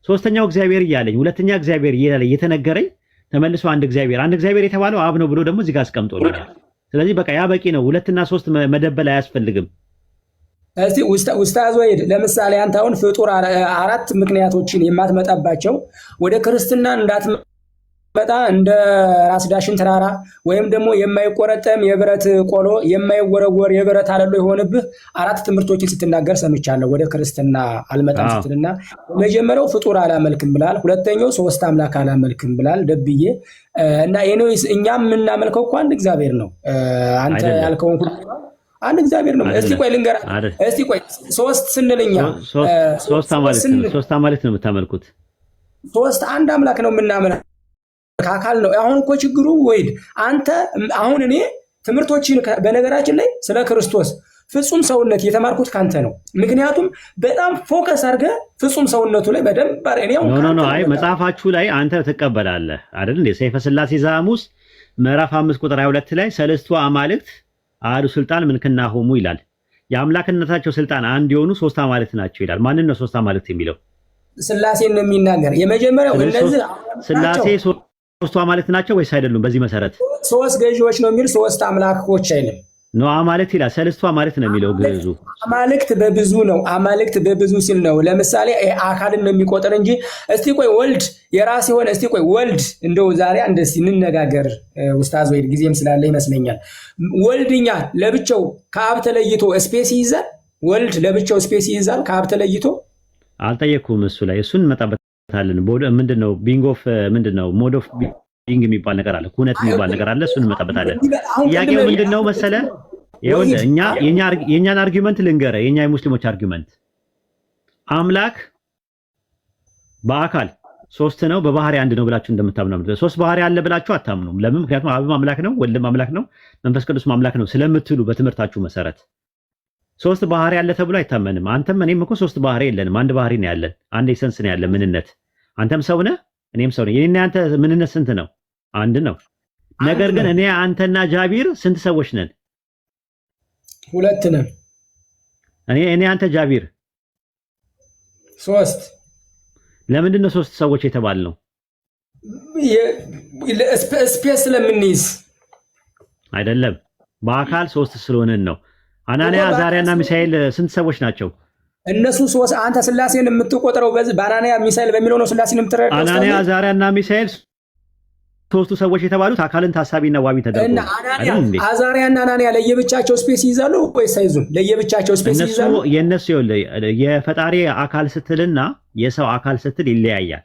ሶስተኛው እግዚአብሔር እያለኝ ሁለተኛ እግዚአብሔር እያለኝ የተነገረኝ ተመልሶ አንድ እግዚአብሔር የተባለው አብ ነው ብሎ ደግሞ እዚህ ጋር አስቀምጦልኛል። ስለዚህ በቃ ያ በቂ ነው። ሁለትና ሶስት መደበል አያስፈልግም። እስቲ ኡስታዝ ወይድ ለምሳሌ አንተ አሁን ፍጡር አራት ምክንያቶችን የማትመጣባቸው ወደ ክርስትና እንዳትመጣ እንደ ራስ ዳሽን ተራራ ወይም ደግሞ የማይቆረጠም የብረት ቆሎ የማይወረወር የብረት አለሎ የሆነብህ አራት ትምህርቶችን ስትናገር ሰምቻለሁ። ወደ ክርስትና አልመጣም ስትልና መጀመሪያው ፍጡር አላመልክም ብላል። ሁለተኛው ሶስት አምላክ አላመልክም ብላል ደብዬ እና ኤኒዌይስ እኛም የምናመልከው እኮ አንድ እግዚአብሔር ነው። አንተ ያልከውን ሁሉ አንድ እግዚአብሔር ነው። እስቲ ቆይ ልንገራ። እስቲ ቆይ ሶስት ስንልኛ ሶስት አማልክት ነው የምታመልኩት። ሶስት አንድ አምላክ ነው የምናመልከው አካል ነው። አሁን እኮ ችግሩ ወይድ አንተ አሁን እኔ ትምህርቶችን በነገራችን ላይ ስለ ክርስቶስ ፍጹም ሰውነት የተማርኩት ካንተ ነው። ምክንያቱም በጣም ፎከስ አድርገህ ፍጹም ሰውነቱ ላይ በደንብ አይ መጽሐፋችሁ ላይ አንተ ትቀበላለህ አይደል እንዴ? ሰይፈ ሥላሴ ዘሐሙስ ምዕራፍ 5 ቁጥር 22 ላይ ሰለስቱ አማልክት አሐዱ ስልጣን ምንክና ሆሙ ይላል። የአምላክነታቸው ስልጣን አንድ የሆኑ ሶስት አማልክት ናቸው ይላል። ማንን ነው ሶስት አማልክት የሚለው? ሥላሴን ነው የሚናገር። የመጀመሪያው እነዚህ ሥላሴ ሶስቱ አማልክት ናቸው ወይስ አይደሉም? በዚህ መሰረት ሶስት ገዢዎች ነው የሚል ሶስት አምላኮች አይልም ነው አማልክት ይላል። ሰለስቱ አማልክት ነው የሚለው ግዕዙ። አማልክት በብዙ ነው። አማልክት በብዙ ሲል ነው። ለምሳሌ አካልን ነው የሚቆጥር እንጂ እስቲ ቆይ ወልድ የራስ የሆነ እስቲ ቆይ ወልድ እንደው ዛሬ እንደዚህ እንነጋገር ኡስታዝ ወይድ ጊዜም ስላለ ይመስለኛል። ወልድኛ ለብቻው ከአብ ተለይቶ ስፔስ ይይዛል። ወልድ ለብቻው ስፔስ ይይዛል ከአብ ተለይቶ። አልጠየኩም እሱ ላይ እሱን እንመጣበታለን። ምንድነው ቢንግ ኦፍ ምንድነው ሞድ ኦፍ ቢንግ የሚባል ነገር አለ፣ ኩነት የሚባል ነገር አለ። እሱን እንመጣበታለን። ጥያቄው ምንድነው መሰለ? ይኸውልህ የኛን አርጊመንት ልንገርህ፣ የኛ የሙስሊሞች አርጊመንት አምላክ በአካል ሶስት ነው በባህሪ አንድ ነው ብላችሁ እንደምታምኑ ሶስት ባህሪ አለ ብላችሁ አታምኑም። ለምን? ምክንያቱም አብም አምላክ ነው፣ ወልድም አምላክ ነው፣ መንፈስ ቅዱስ አምላክ ነው ስለምትሉ በትምህርታችሁ መሰረት ሶስት ባህሪ አለ ተብሎ አይታመንም። አንተም እኔም እኮ ሶስት ባህሪ የለንም፣ አንድ ባህሪ ነው ያለን፣ አንድ ኤሰንስ ነው ያለን፣ ምንነት። አንተም ሰው ነህ፣ እኔም ሰው ነኝ። የኔና አንተ ምንነት ስንት ነው? አንድ ነው። ነገር ግን እኔ አንተና ጃቢር ስንት ሰዎች ነን? ሁለት ነን። እኔ አንተ ጃቢር ሶስት። ለምንድን ነው ሶስት ሰዎች የተባልነው? ስፔስ ስለምንይዝ አይደለም፣ በአካል ሶስት ስለሆነን ነው። አናንያ አዛርያና ሚሳኤል ስንት ሰዎች ናቸው? እነሱ ሶስት። አንተ ሥላሴን የምትቆጥረው በዚህ በአናንያ ሚሳኤል በሚለው ነው ሥላሴን የምትረዳው። አናንያ አዛርያና ሚሳኤል ሶስቱ ሰዎች የተባሉት አካልን ታሳቢና ዋቢ ተደርጎ እና አዛርያና አናንያ ለየብቻቸው ስፔስ ይይዛሉ ወይስ አይዙም? ለየብቻቸው ስፔስ ይይዛሉ። የነሱ የፈጣሪ አካል ስትልና የሰው አካል ስትል ይለያያል።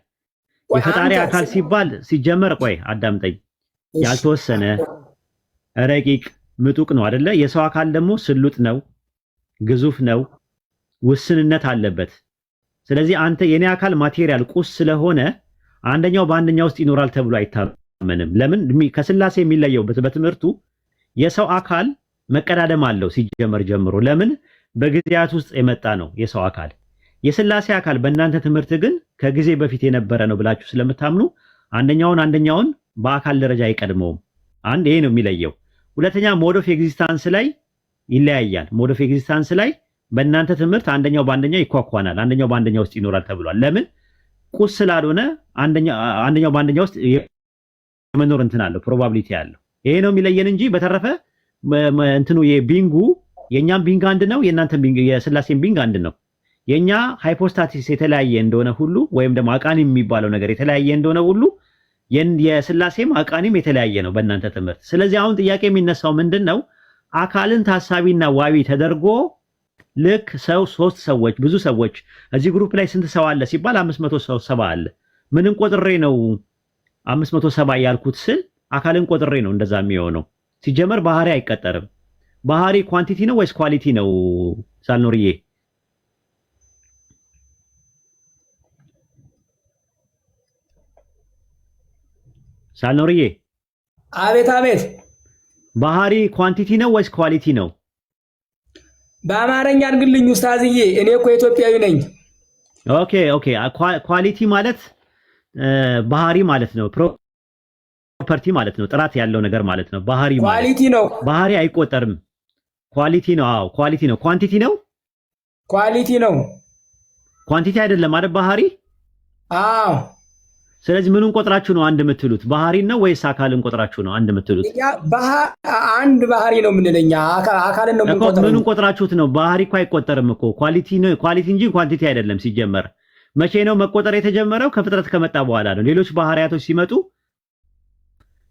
የፈጣሪ አካል ሲባል ሲጀመር ቆይ አዳምጠኝ፣ ያልተወሰነ ረቂቅ ምጡቅ ነው አይደለ? የሰው አካል ደግሞ ስሉጥ ነው፣ ግዙፍ ነው፣ ውስንነት አለበት። ስለዚህ አንተ የኔ አካል ማቴሪያል ቁስ ስለሆነ አንደኛው በአንደኛው ውስጥ ይኖራል ተብሎ አይታመንም። ለምን? ከሥላሴ የሚለየው በትምህርቱ የሰው አካል መቀዳደም አለው ሲጀመር ጀምሮ። ለምን? በጊዜያት ውስጥ የመጣ ነው የሰው አካል። የሥላሴ አካል በእናንተ ትምህርት ግን ከጊዜ በፊት የነበረ ነው ብላችሁ ስለምታምኑ አንደኛውን በአካል ደረጃ አይቀድመውም። አንድ ይሄ ነው የሚለየው። ሁለተኛ ሞድ ኦፍ ኤግዚስታንስ ላይ ይለያያል። ሞድ ኦፍ ኤግዚስታንስ ላይ በእናንተ ትምህርት አንደኛው በአንደኛው ይኳኳናል፣ አንደኛው በአንደኛው ውስጥ ይኖራል ተብሏል። ለምን? ቁስ ስላልሆነ አንደኛው በአንደኛው ውስጥ የመኖር እንትን አለው፣ ፕሮባቢሊቲ አለው። ይሄ ነው የሚለየን እንጂ በተረፈ እንትኑ የቢንጉ የኛም ቢንግ አንድ ነው፣ የእናንተም ቢንግ የስላሴም ቢንግ አንድ ነው። የኛ ሃይፖስታሲስ የተለያየ እንደሆነ ሁሉ ወይም ደግሞ አቃኒ የሚባለው ነገር የተለያየ እንደሆነ ሁሉ የስላሴም አቃኒም የተለያየ ነው በእናንተ ትምህርት። ስለዚህ አሁን ጥያቄ የሚነሳው ምንድነው? አካልን ታሳቢና ዋቢ ተደርጎ ልክ ሶስት ሰዎች ብዙ ሰዎች እዚህ ግሩፕ ላይ ስንት ሰው አለ ሲባል 570 አለ። ምንን ቆጥሬ ነው 570 ያልኩት ስል አካልን ቆጥሬ ነው እንደዛ የሚሆነው። ሲጀመር ባህሪ አይቀጠርም። ባህሪ ኳንቲቲ ነው ወይስ ኳሊቲ ነው? ሳልኖርዬ ሳልኖርዬ አቤት አቤት። ባህሪ ኳንቲቲ ነው ወይስ ኳሊቲ ነው? በአማርኛ አድርግልኝ ኡስታዝዬ፣ እኔ እኮ ኢትዮጵያዊ ነኝ። ኦኬ ኳሊቲ ማለት ባህሪ ማለት ነው፣ ፕሮፐርቲ ማለት ነው፣ ጥራት ያለው ነገር ማለት ነው። ባህሪ ማለት ኳሊቲ ነው። ባህሪ አይቆጠርም። ኳሊቲ ነው። አዎ ኳሊቲ ነው። ኳንቲቲ ነው። ኳሊቲ ነው። ኳንቲቲ አይደለም አይደል? ባህሪ። አዎ። ስለዚህ ምኑን ቆጥራችሁ ነው አንድ የምትሉት? ባህሪን ነው ወይስ አካልን ቆጥራችሁ ነው አንድ የምትሉት? አንድ ባህሪ ነው የምንለኛ፣ አካልን ነው የምንቆጥረው። ምኑን ቆጥራችሁት ነው? ባህሪ እኮ አይቆጠርም እኮ ኳሊቲ ነው፣ ኳሊቲ እንጂ ኳንቲቲ አይደለም። ሲጀመር መቼ ነው መቆጠር የተጀመረው? ከፍጥረት ከመጣ በኋላ ነው። ሌሎች ባህሪያቶች ሲመጡ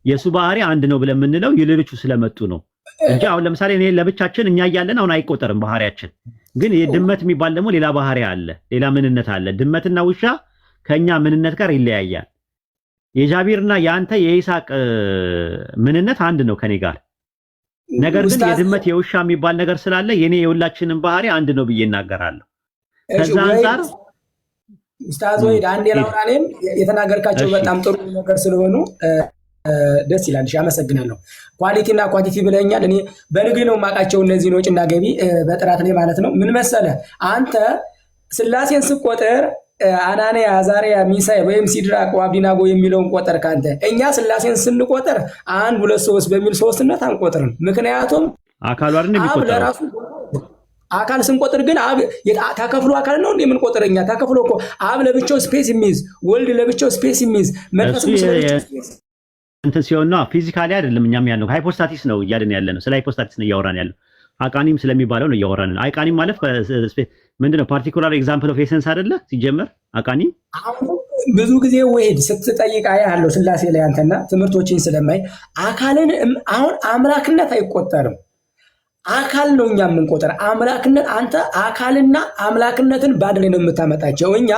የሱ ባህሪ አንድ ነው ብለን የምንለው የሌሎቹ ስለመጡ ነው እንጂ አሁን ለምሳሌ እኔ ለብቻችን እኛ እያለን አሁን አይቆጠርም ባህሪያችን። ግን የድመት የሚባል ደግሞ ሌላ ባህሪ አለ፣ ሌላ ምንነት አለ። ድመትና ውሻ ከኛ ምንነት ጋር ይለያያል። የጃቢርና የአንተ የይስሐቅ ምንነት አንድ ነው ከኔ ጋር። ነገር ግን የድመት የውሻ የሚባል ነገር ስላለ የኔ የሁላችንን ባህሪ አንድ ነው ብዬ እናገራለሁ። ከዛ አንፃር ኡስታዝ ወይ አንዴ ላውራኔም የተናገርካቸው በጣም ጥሩ ነገር ስለሆኑ ደስ ይላል። እሺ አመሰግናለሁ። ኳሊቲ እና ኳንቲቲ ብለኛል። እኔ በንግድ ነው የማውቃቸው እነዚህ ወጪና ገቢ በጥራት ላይ ማለት ነው። ምን መሰለ አንተ ስላሴን ስቆጥር አናንያ፣ አዛርያ፣ ሚሳኤል ወይም ሲድራቅ ወአብደናጎ የሚለውን ቆጠር ካንተ። እኛ ስላሴን ስንቆጥር 1 2 3 በሚል ሶስትነት አንቆጥርም። ምክንያቱም አካሉ አይደል የሚቆጠረው። አካል ስንቆጥር ግን አብ ተከፍሎ አካል ነው እንደምንቆጥር እኛ። ተከፍሎ እኮ አብ ለብቻው ስፔስ የሚይዝ፣ ወልድ ለብቻው ስፔስ የሚይዝ፣ መንፈስ ቅዱስ እንትን ሲሆን ነው ፊዚካሊ አይደለም። እኛም ያለው ሃይፖስታቲስ ነው እያልን ያለ ነው። ስለ ሃይፖስታቲስ ነው እያወራን ያለው። አቃኒም ስለሚባለው ነው እያወራን ነው። አቃኒም ማለት ምንድነው? ፓርቲኩላር ኤግዛምፕል ኦፍ ኤሰንስ አይደለ? ሲጀመር አቃኒም ብዙ ጊዜ ወይድ ስትጠይቅ ያለው ስላሴ ላይ አንተና ትምህርቶችን ስለማይ አካልን አሁን አምላክነት አይቆጠርም። አካል ነው እኛ የምንቆጠር። አምላክነት አንተ አካልና አምላክነትን ባድ ላይ ነው የምታመጣቸው። እኛ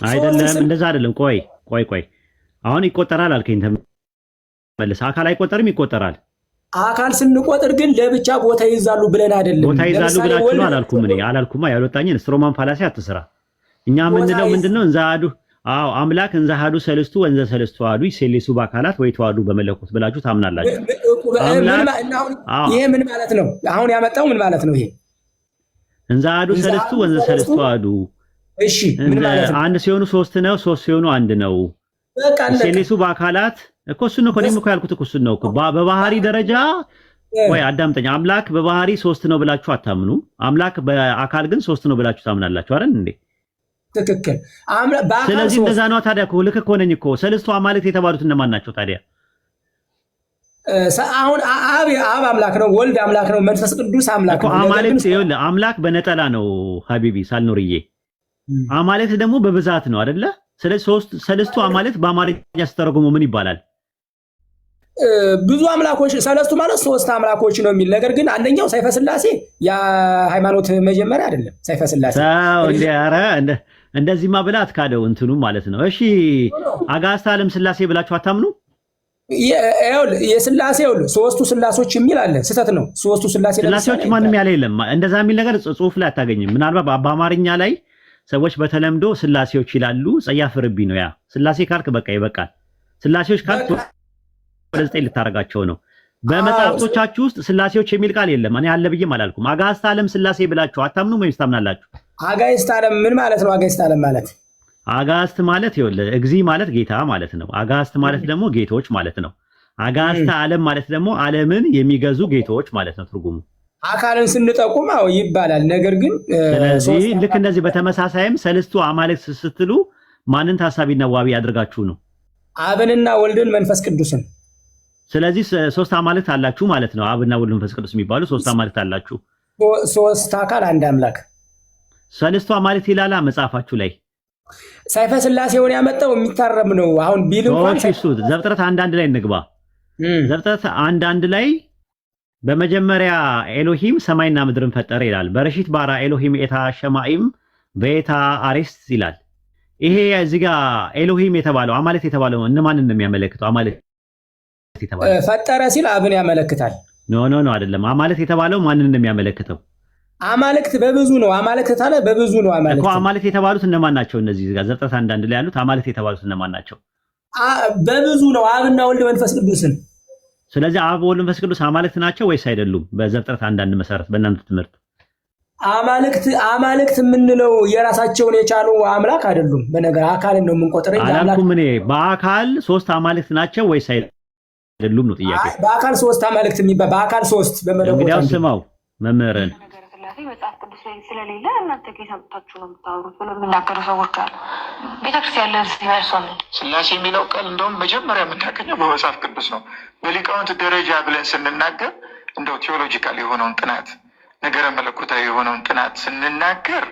አይደለም፣ እንደዛ አይደለም። ቆይ አሁን ይቆጠራል አልከኝ። መልስ። አካል አይቆጠርም? ይቆጠራል። አካል ስንቆጥር ግን ለብቻ ቦታ ይዛሉ ብለን አይደለም። ቦታ ይዛሉ ብላችሁ ነው አላልኩም። እኔ አላልኩማ። ያልወጣኝን ስትሮማን ፋላሲ አትስራ። እኛ የምንለው ምንድነው? እንዛዱ አምላክ እንዛዱ ሰለስቱ ወንዘ ሰለስቱ አሐዱ ይሴሌሱ በአካላት ወይ ተዋዱ በመለኮት ብላችሁ ታምናላችሁ። ይሄ ምን ማለት ነው? አሁን ያመጣው ምን ማለት ነው? ይሄ እንዛዱ ሰለስቱ ወንዘ ሰለስቱ አሐዱ። እሺ ምን ማለት ነው? አንድ ሲሆኑ ሶስት ነው፣ ሶስት ሲሆኑ አንድ ነው። በቃ ይሴሌሱ በአካላት እኮ እሱን ነው እኔም እኮ ያልኩት እሱን ነው እኮ። በባህሪ ደረጃ ወይ አዳምጠኝ። አምላክ በባህሪ ሶስት ነው ብላችሁ አታምኑ። አምላክ በአካል ግን ሶስት ነው ብላችሁ ታምናላችሁ አይደል እንዴ? ትክክል። ስለዚህ እንደዛ ነው ታዲያ እኮ ልክ እኮ ነኝ እኮ። ሰለስቱ አማልክት የተባሉት እነማን ናቸው ታዲያ? አሁን አብ አምላክ ነው፣ ወልድ አምላክ ነው፣ መንፈስ ቅዱስ አምላክ ነው። አማልክት ይኸውልህ፣ አምላክ በነጠላ ነው ሀቢቢ ሳልኖርዬ። አማልክት ደግሞ በብዛት ነው አይደለ? ስለዚህ ሰለስቱ አማልክት በአማርኛ ስተረጉሙ ምን ይባላል? ብዙ አምላኮች፣ ሰለስቱ ማለት ሶስት አምላኮች ነው የሚል ነገር ግን አንደኛው ሰይፈ ስላሴ የሃይማኖት መጀመሪያ አይደለም። ሰይፈ ስላሴ እንደዚህማ ብላ አትካደው እንትኑ ማለት ነው። እሺ አጋዕዝተ ዓለም ስላሴ ብላችሁ አታምኑ? የስላሴ ሶስቱ ስላሶች የሚል አለ። ስህተት ነው። ሶስቱ ስላሴዎች ማንም ያለ የለም። እንደዛ የሚል ነገር ጽሁፍ ላይ አታገኝም። ምናልባት በአማርኛ ላይ ሰዎች በተለምዶ ስላሴዎች ይላሉ። ጸያፍ ርቢ ነው ያ። ስላሴ ካልክ በቃ ይበቃል። ስላሴዎች ካልክ ወደ 9 ልታረጋቸው ነው። በመጽሐፍቶቻችሁ ውስጥ ስላሴዎች የሚል ቃል የለም። እኔ አለ ብዬም አላልኩም። አጋዕዝተ ዓለም ስላሴ ብላችሁ አታምኑም ወይስ ታምናላችሁ? አጋዕዝተ ዓለም ምን ማለት ነው? አጋዕዝተ ዓለም ማለት አጋዕዝት ማለት ይኸውልህ እግዚ ማለት ጌታ ማለት ነው። አጋዕዝት ማለት ደግሞ ጌቶች ማለት ነው። አጋዕዝተ ዓለም ማለት ደግሞ ዓለምን የሚገዙ ጌቶች ማለት ነው ትርጉሙ። አካልን ስንጠቁም ይባላል። ነገር ግን ስለዚህ ልክ እንደዚህ በተመሳሳይም ሰለስቱ አማልክት ስትሉ ማንን ታሳቢና ዋቢ ያድርጋችሁ ነው? አብንና ወልድን መንፈስ ቅዱስን። ስለዚህ ሶስት አማልክት አላችሁ ማለት ነው። አብና ወልድ መንፈስ ቅዱስ የሚባሉ ሶስት አማልክት አላችሁ። ሶስት አካል አንድ አምላክ። ሰለስቱ አማልክት ይላላ መጽሐፋችሁ ላይ። ሰይፈ ስላሴውን ያመጣው የሚታረም ነው። አሁን ቢል እንኳን እሱ ዘፍጥረት 1:1 ላይ እንግባ። ዘፍጥረት 1:1 ላይ በመጀመሪያ ኤሎሂም ሰማይና ምድርን ፈጠረ ይላል። በረሺት ባራ ኤሎሂም ኤታ ሸማኢም በኤታ አሬስ ይላል። ይሄ እዚህ ጋር ኤሎሂም የተባለው አማልክት የተባለው እነማንን ነው የሚያመለክተው? አማልክት የተባለው ፈጠረ ሲል አብን ያመለክታል። ኖ አይደለም። አማልክት የተባለው ማንን ነው የሚያመለክተው? አማልክት በብዙ ነው። አማልክት ታለ በብዙ ነው። አማልክት የተባሉት እነማን ናቸው? እነዚህ ጋር ዘፍጥረት 1:1 ላይ ያሉት አማልክት የተባሉት እነማን ናቸው? በብዙ ነው። አብና ወልድ መንፈስ ቅዱስን። ስለዚህ አብ ወልድ መንፈስ ቅዱስ አማልክት ናቸው ወይስ አይደሉም? በዘፍጥረት 1:1 መሰረት በእናንተ ትምህርት አማልክት የምንለው የራሳቸውን የቻሉ አምላክ አይደሉም። በነገር አካልን ነው የምንቆጥረው። አላልኩም እኔ በአካል ሶስት አማልክት ናቸው ወይስ አይደሉም ነው ጥያቄ። በአካል ሶስት አማልክት የሚባል በአካል ሶስት በመለኮት እንግዲያው ስማው መምህርን መጽሐፍ ቅዱስ ላይ ስለሌለ እናንተ ጌታ ብታችሁ ነው የምታወሩት ብለው የሚናገሩ ሰዎች አሉ። ቤተክርስቲያን ለዚህ መልሶን ስላሴ የሚለው ቃል እንደውም መጀመሪያ የምናገኘው በመጽሐፍ ቅዱስ ነው። በሊቃውንት ደረጃ ብለን ስንናገር እንደው ቴዎሎጂካል የሆነውን ጥናት ነገረ መለኮታዊ የሆነውን ጥናት ስንናገር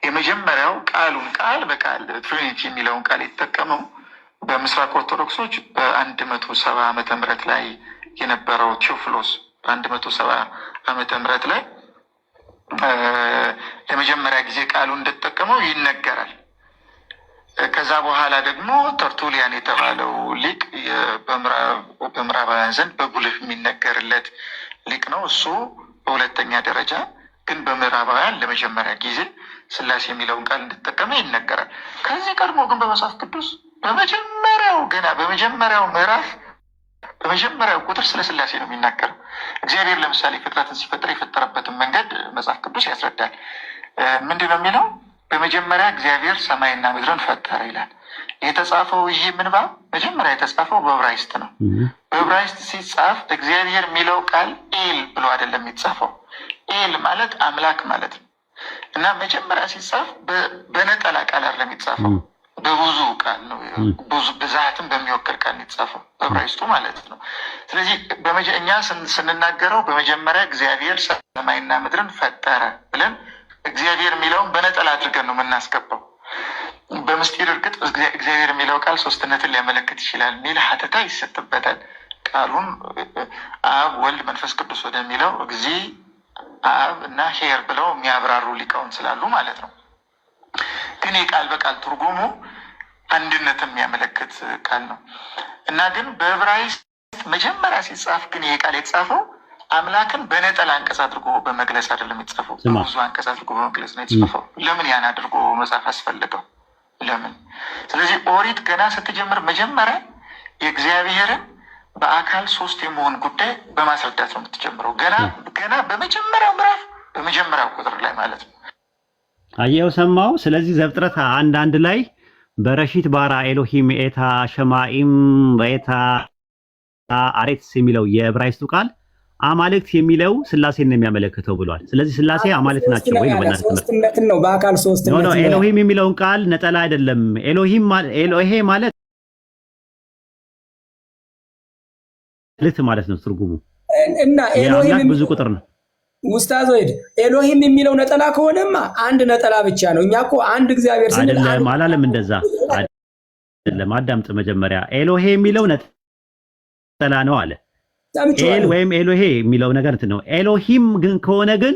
የመጀመሪያው ቃሉን ቃል በቃል ትሪኒቲ የሚለውን ቃል የተጠቀመው በምስራቅ ኦርቶዶክሶች በ170 ዓመተ ምህረት ላይ የነበረው ቴዎፍሎስ በ170 ዓመተ ምህረት ላይ ለመጀመሪያ ጊዜ ቃሉ እንደተጠቀመው ይነገራል። ከዛ በኋላ ደግሞ ተርቱሊያን የተባለው ሊቅ በምዕራባውያን ዘንድ በጉልህ የሚነገርለት ሊቅ ነው። እሱ በሁለተኛ ደረጃ ግን በምዕራባውያን ለመጀመሪያ ጊዜ ስላሴ የሚለውን ቃል እንደተጠቀመ ይነገራል። ከዚህ ቀድሞ ግን በመጽሐፍ ቅዱስ በመጀመሪያው ምዕራፍ በመጀመሪያው ቁጥር ስለ ስላሴ ነው የሚናገረው። እግዚአብሔር ለምሳሌ ፍጥረትን ሲፈጥር የፈጠረበትን መንገድ መጽሐፍ ቅዱስ ያስረዳል። ምንድን ነው የሚለው? በመጀመሪያ እግዚአብሔር ሰማይና ምድርን ፈጠረ ይላል። የተጻፈው ይህ ምንባብ መጀመሪያ የተጻፈው በዕብራይስጥ ነው። በዕብራይስጥ ሲጻፍ እግዚአብሔር የሚለው ቃል ኤል ብሎ አይደለም የሚጻፈው። ኤል ማለት አምላክ ማለት ነው እና መጀመሪያ ሲጻፍ በነጠላ ቃል አይደለም የሚጻፈው፣ በብዙ ቃል ነው። ብዙ ብዛትን በሚወክል ቃል የተጻፈው በዕብራይስጡ ማለት ነው። ስለዚህ እኛ ስንናገረው በመጀመሪያ እግዚአብሔር ሰማይና ምድርን ፈጠረ ብለን እግዚአብሔር የሚለውን በነጠላ አድርገን ነው የምናስገባው። በምስጢር እርግጥ እግዚአብሔር የሚለው ቃል ሶስትነትን ሊያመለክት ይችላል የሚል ሀተታ ይሰጥበታል። ቃሉን አብ ወልድ መንፈስ ቅዱስ ወደሚለው እግዚ አብ እና ሄር ብለው የሚያብራሩ ሊቃውን ስላሉ ማለት ነው። ግን የቃል በቃል ትርጉሙ አንድነትን የሚያመለክት ቃል ነው እና ግን በዕብራይስጥ መጀመሪያ ሲጻፍ ግን ይሄ ቃል የተጻፈው አምላክን በነጠላ አንቀጽ አድርጎ በመግለጽ አይደለም የተጻፈው፣ በብዙ አንቀጽ አድርጎ በመግለጽ ነው የተጻፈው። ለምን ያን አድርጎ መጻፍ አስፈለገው? ለምን? ስለዚህ ኦሪት ገና ስትጀምር መጀመሪያ የእግዚአብሔርን በአካል ሶስት የመሆን ጉዳይ በማስረዳት ነው የምትጀምረው። ገና በመጀመሪያው ምዕራፍ በመጀመሪያው ቁጥር ላይ ማለት ነው። አየው ሰማው። ስለዚህ ዘፍጥረት 1:1 ላይ በረሺት ባራ ኤሎሂም ኤታ ሸማኢም በኤታ አሬትስ የሚለው የዕብራይስጡ ቃል አማልክት የሚለው ስላሴን ነው የሚያመለክተው ብሏል። ስለዚህ ስላሴ አማልክት ናቸው ወይ ነው? ሶስትነትን ነው በአካል ሶስትነት ነው። ኤሎሂም የሚለውን ቃል ነጠላ አይደለም። ኤሎሄ ማለት ልት ማለት ነው ትርጉሙ እና ኤሎሂም ብዙ ቁጥር ነው። ኡስታዝ ወይድ ኤሎሂም የሚለው ነጠላ ከሆነማ አንድ ነጠላ ብቻ ነው። እኛ እኮ አንድ እግዚአብሔር ስንል አላለም። እንደዛ አይደለም። አዳምጥ መጀመሪያ። ኤሎሄ የሚለው ነጠላ ነው አለ። ኤል ወይም ኤሎሄ የሚለው ነገር እንትን ነው። ኤሎሂም ግን ከሆነ ግን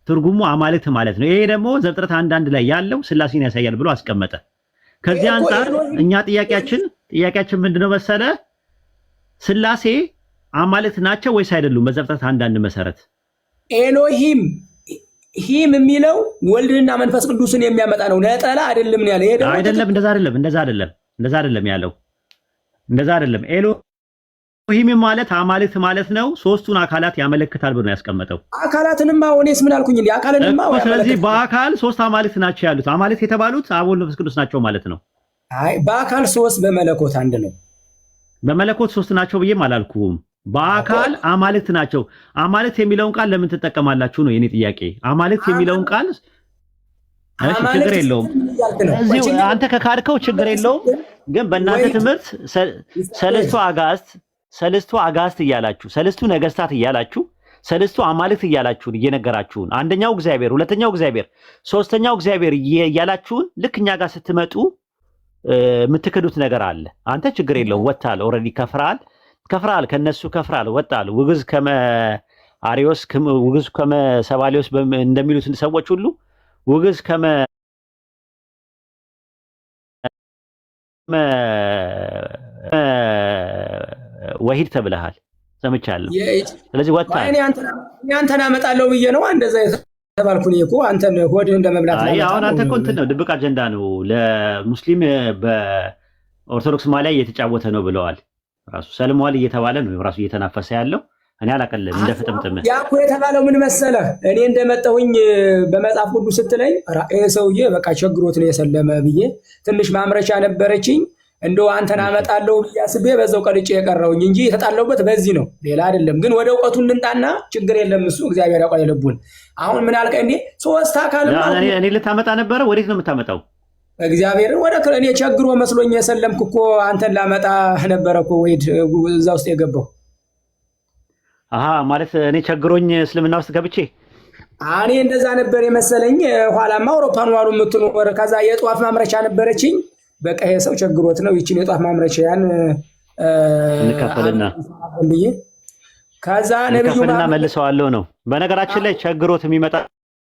ትርጉሙ አማልክት ማለት ነው። ይሄ ደግሞ ዘፍጥረት 1:1 ላይ ያለው ስላሴን ያሳያል ብሎ አስቀመጠ። ከዚህ አንፃር እኛ ጥያቄያችን ምንድነው መሰለ? ስላሴ አማልክት ናቸው ወይስ አይደሉም? በዘፍጥረት 1:1 መሰረት ኤሎሂም የሚለው ወልድና መንፈስ ቅዱስን የሚያመጣ ነው። ነጠላ አይደለም ያለ። ይሄ ደግሞ አይደለም። እንደዛ አይደለም ያለው። እንደዛ አይደለም። ኤሎሂም ማለት አማልክት ማለት ነው። ሶስቱን አካላት ያመለክታል ብሎ ነው ያስቀመጠው። አካላትንማ እኔስ ምን አልኩኝ እንዴ? አካላትንማ ስለዚህ በአካል ሶስት አማልክት ናቸው ያሉት። አማልክት የተባሉት አብ ወልድ መንፈስ ቅዱስ ናቸው ማለት ነው። አይ በአካል ሶስት በመለኮት አንድ ነው። በመለኮት ሶስት ናቸው ብዬም አላልኩም። በአካል አማልክት ናቸው። አማልክት የሚለውን ቃል ለምን ትጠቀማላችሁ ነው የኔ ጥያቄ። አማልክት የሚለውን ቃል እሺ ችግር የለውም። እዚሁ አንተ ከካድከው ችግር የለውም። ግን በእናንተ ትምህርት ሰለስቱ አጋስት እያላችሁ ሰለስቱ ነገስታት እያላችሁ ሰለስቱ አማልክት እያላችሁን እየነገራችሁን አንደኛው እግዚአብሔር፣ ሁለተኛው እግዚአብሔር፣ ሶስተኛው እግዚአብሔር እያላችሁን ልክ እኛ ጋር ስትመጡ የምትክዱት ነገር አለ። አንተ ችግር የለውም ወጣል፣ ኦልሬዲ ከፍራል ከነሱ ከፍራል ወጣል። ውግዝ ከመ አሪዮስ ውግዝ ከመ ሰባሊዮስ እንደሚሉት ሰዎች ሁሉ ውግዝ ከመ ወሂድ ተብለሃል ሰምቻለሁ። ስለዚህ ወጣል እኔ አንተን አመጣለሁ ብዬ ነው እንደዛ የተባልኩኝ እኮ አንተን ሆድህን እንደመብላት ነው። አሁን አንተ እኮ እንትን ነው ድብቅ አጀንዳ ነው ለሙስሊም በኦርቶዶክስ ማሊያ እየተጫወተ ነው ብለዋል። ራሱ ሰልሟል እየተባለ ነው ራሱ እየተናፈሰ ያለው። እኔ አላቀለም እንደ ፍጥምጥም ያ እኮ የተባለው ምን መሰለህ፣ እኔ እንደመጣሁኝ በመጽሐፍ ቅዱስ ስትለኝ ይሄ ሰውዬ በቃ ቸግሮት ነው የሰለመ ብዬ ትንሽ ማምረቻ ነበረችኝ እንደው አንተን አመጣለሁ ብዬ አስቤ በዛው ቀልጬ የቀረውኝ እንጂ የተጣለውበት በዚህ ነው ሌላ አይደለም። ግን ወደ እውቀቱ እንንጣና ችግር የለም እሱ እግዚአብሔር ያውቃል የልቡን። አሁን ምን አልከ እንዴ? ሶስት አካል እኔ ልታመጣ ነበረ። ወዴት ነው የምታመጣው? እግዚአብሔር ወደ እኔ ቸግሮ መስሎኝ የሰለምኩ እኮ አንተን ላመጣ ነበረ እኮ ወይድ እዛ ውስጥ የገባው። ማለት እኔ ቸግሮኝ እስልምና ውስጥ ገብቼ እኔ እንደዛ ነበር የመሰለኝ። ኋላማ አውሮፓን ዋሉ የምትኖር ከዛ የጧፍ ማምረቻ ነበረችኝ። በቃ ይሄ ሰው ቸግሮት ነው ይችን የጧፍ ማምረቻያን እንከፈልና ብዬ ከዛ ነብዩና መልሰዋለሁ ነው። በነገራችን ላይ ቸግሮት የሚመጣ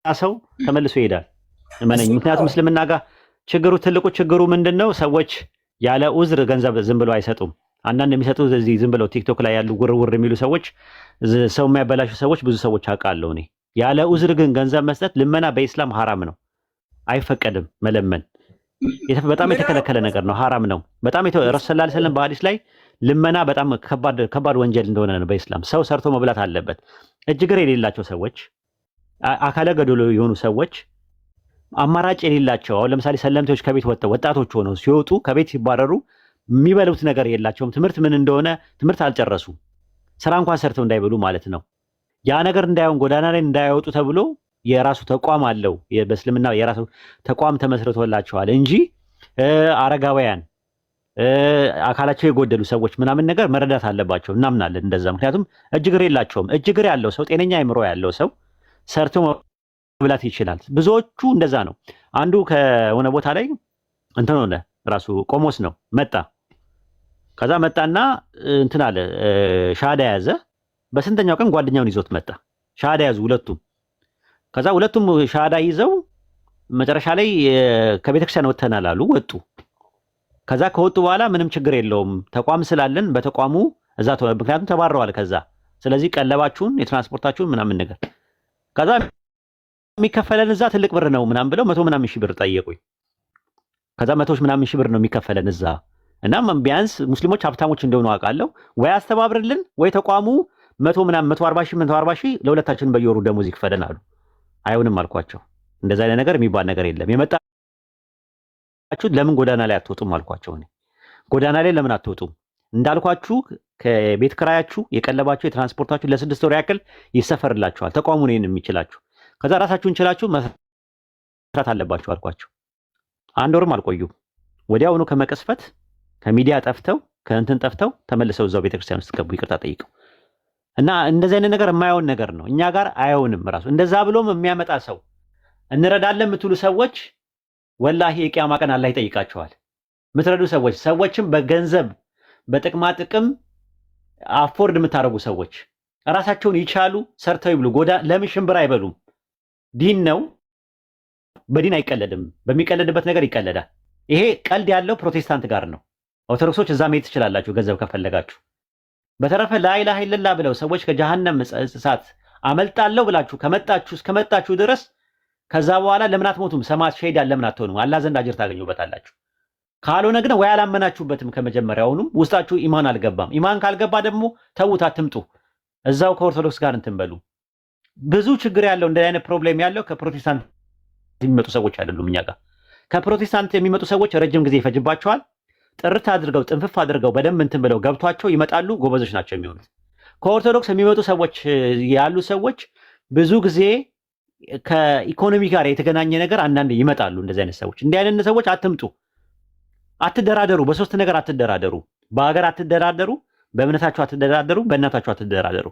ሰው ተመልሶ ይሄዳል እመነኝ። ምክንያቱም እስልምና ጋር ችግሩ ትልቁ ችግሩ ምንድነው? ሰዎች ያለ ኡዝር ገንዘብ ዝም ብለው አይሰጡም። አንዳንድ የሚሰጡት እዚህ ዝም ብለው ቲክቶክ ላይ ያሉ ውርውር የሚሉ ሰዎች፣ ሰው የሚያበላሹ ሰዎች ብዙ ሰዎች አውቃለሁ እኔ። ያለ ኡዝር ግን ገንዘብ መስጠት ልመና በኢስላም ሐራም ነው፣ አይፈቀድም መለመን በጣም የተከለከለ ነገር ነው፣ ሐራም ነው በጣም። ረሱል ሰለላሁ ዐለይሂ ወሰለም በሐዲስ ላይ ልመና በጣም ከባድ ወንጀል እንደሆነ ነው በኢስላም። ሰው ሰርቶ መብላት አለበት። እጅግር የሌላቸው ሰዎች፣ አካለ ገደሎ የሆኑ ሰዎች፣ አማራጭ የሌላቸው አሁን ለምሳሌ ሰለምቴዎች ከቤት ወጥተው ወጣቶች ሆነው ሲወጡ ከቤት ሲባረሩ የሚበሉት ነገር የላቸውም። ትምህርት ምን እንደሆነ ትምህርት አልጨረሱ፣ ስራ እንኳን ሰርተው እንዳይበሉ ማለት ነው። ያ ነገር እንዳይሆን ጎዳና ላይ እንዳይወጡ ተብሎ የራሱ ተቋም አለው። በእስልምና የራሱ ተቋም ተመስርቶላቸዋል እንጂ አረጋውያን አካላቸው የጎደሉ ሰዎች ምናምን ነገር መረዳት አለባቸው። እናምናለን እንደዛ። ምክንያቱም እጅግር የላቸውም። እጅግር ያለው ሰው ጤነኛ አይምሮ ያለው ሰው ሰርቶ መብላት ይችላል። ብዙዎቹ እንደዛ ነው። አንዱ ከሆነ ቦታ ላይ እንትን ሆነ ራሱ ቆሞስ ነው መጣ። ከዛ መጣና እንትን አለ ሻሃዳ ያዘ። በስንተኛው ቀን ጓደኛውን ይዞት መጣ። ሻሃዳ ያዙ ሁለቱም። ከዛ ሁለቱም ሻሃዳ ይዘው መጨረሻ ላይ ከቤተክርስቲያን ወጥተናል አሉ። ወጡ። ከዛ ከወጡ በኋላ ምንም ችግር የለውም ተቋም ስላለን በተቋሙ እዛ ምክንያቱም ተባረዋል ከዛ። ስለዚህ ቀለባችሁን የትራንስፖርታችሁን ምናምን ነገር ከዛ የሚከፈለን እዛ ትልቅ ብር ነው ምናምን ብለው 100 ምናምን ሺህ ብር ጠየቁኝ። ከዛ 100 ምናምን ሺህ ብር ነው የሚከፈለን እዛ እና ቢያንስ ሙስሊሞች ሀብታሞች እንደሆኑ አውቃለሁ። ወይ አስተባብርልን ወይ ተቋሙ 140 ሺህ ለሁለታችን በየወሩ ደሞዝ ይክፈለን አሉ። አይሆንም አልኳቸው። እንደዛ አይነት ነገር የሚባል ነገር የለም። የመጣችሁት ለምን ጎዳና ላይ አትወጡም አልኳቸው። እኔ ጎዳና ላይ ለምን አትወጡም እንዳልኳችሁ ከቤት ክራያችሁ የቀለባችሁ የትራንስፖርታችሁ ለ6 ወር ያክል ይሰፈርላችኋል። ተቋሙ ነው የሚችላችሁ። ከዛ ራሳችሁን ችላችሁ መስራት አለባችሁ አልኳቸው። አንድ ወርም አልቆዩም። ወዲያውኑ ከመቀስፈት ከሚዲያ ጠፍተው ከእንትን ጠፍተው ተመልሰው እዛው ቤተክርስቲያን ውስጥ ገቡ ይቅርታ ጠይቀው። እና እንደዚህ አይነት ነገር የማይሆን ነገር ነው። እኛ ጋር አይሆንም። ራሱ እንደዛ ብሎም የሚያመጣ ሰው እንረዳለን የምትሉ ሰዎች ወላሂ የቂያማ ቀን አላህ ይጠይቃቸዋል። የምትረዱ ሰዎች ሰዎችም በገንዘብ በጥቅማ ጥቅም አፎርድ የምታደርጉ ሰዎች ራሳቸውን ይቻሉ፣ ሰርተው ይብሉ። ለምን ሽምብራ አይበሉም? ዲን ነው። በዲን አይቀለድም። በሚቀለድበት ነገር ይቀለዳል። ይሄ ቀልድ ያለው ፕሮቴስታንት ጋር ነው። ኦርቶዶክሶች እዛ መሄድ ትችላላችሁ ገንዘብ ከፈለጋችሁ። በተረፈ ላኢላሃ ኢለላህ ብለው ሰዎች ከጀሃነም እሳት አመልጣለሁ ብላችሁ እስከመጣችሁ ድረስ ከዛ በኋላ ለምን አትሞቱም? ሰማዕት ሸሂዳን ለምን አትሆኑም? አላህ ዘንድ አጅር ታገኙበታላችሁ። ካልሆነ ግን ወይ አላመናችሁበትም ከመጀመሪያውኑም ውስጣችሁ ኢማን አልገባም። ኢማን ካልገባ ደግሞ ተዉት፣ አትምጡ። እዛው ከኦርቶዶክስ ጋር እንትን በሉ። ብዙ ችግር ያለው እንደ አይነት ፕሮብሌም ያለው ከፕሮቴስታንት የሚመጡ ሰዎች አይደሉም። እኛ ጋር ከፕሮቴስታንት የሚመጡ ሰዎች ረጅም ጊዜ ይፈጅባቸዋል። ጥርት አድርገው ጥንፍፍ አድርገው በደንብ እንትን ብለው ገብቷቸው ይመጣሉ። ጎበዞች ናቸው የሚሆኑት። ከኦርቶዶክስ የሚመጡ ሰዎች ያሉ ሰዎች ብዙ ጊዜ ከኢኮኖሚ ጋር የተገናኘ ነገር አንዳንድ ይመጣሉ። እንደዚህ አይነት ሰዎች እንዲህ አይነት ሰዎች አትምጡ፣ አትደራደሩ። በሶስት ነገር አትደራደሩ። በሀገር አትደራደሩ፣ በእምነታችሁ አትደራደሩ፣ በእናታችሁ አትደራደሩ።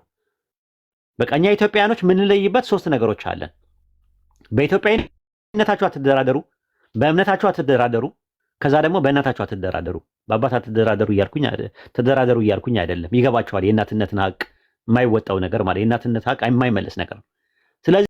በቃ እኛ ኢትዮጵያኖች የምንለይበት ሶስት ነገሮች አለን። በኢትዮጵያዊነታችሁ አትደራደሩ፣ በእምነታችሁ አትደራደሩ፣ ከዛ ደግሞ በእናታችሁ አትደራደሩ። በአባት አትደራደሩ እያልኩኝ ተደራደሩ እያልኩኝ አይደለም። ይገባቸዋል። የእናትነትን ሀቅ የማይወጣው ነገር ማለት የእናትነት ሀቅ የማይመለስ ነገር ነው።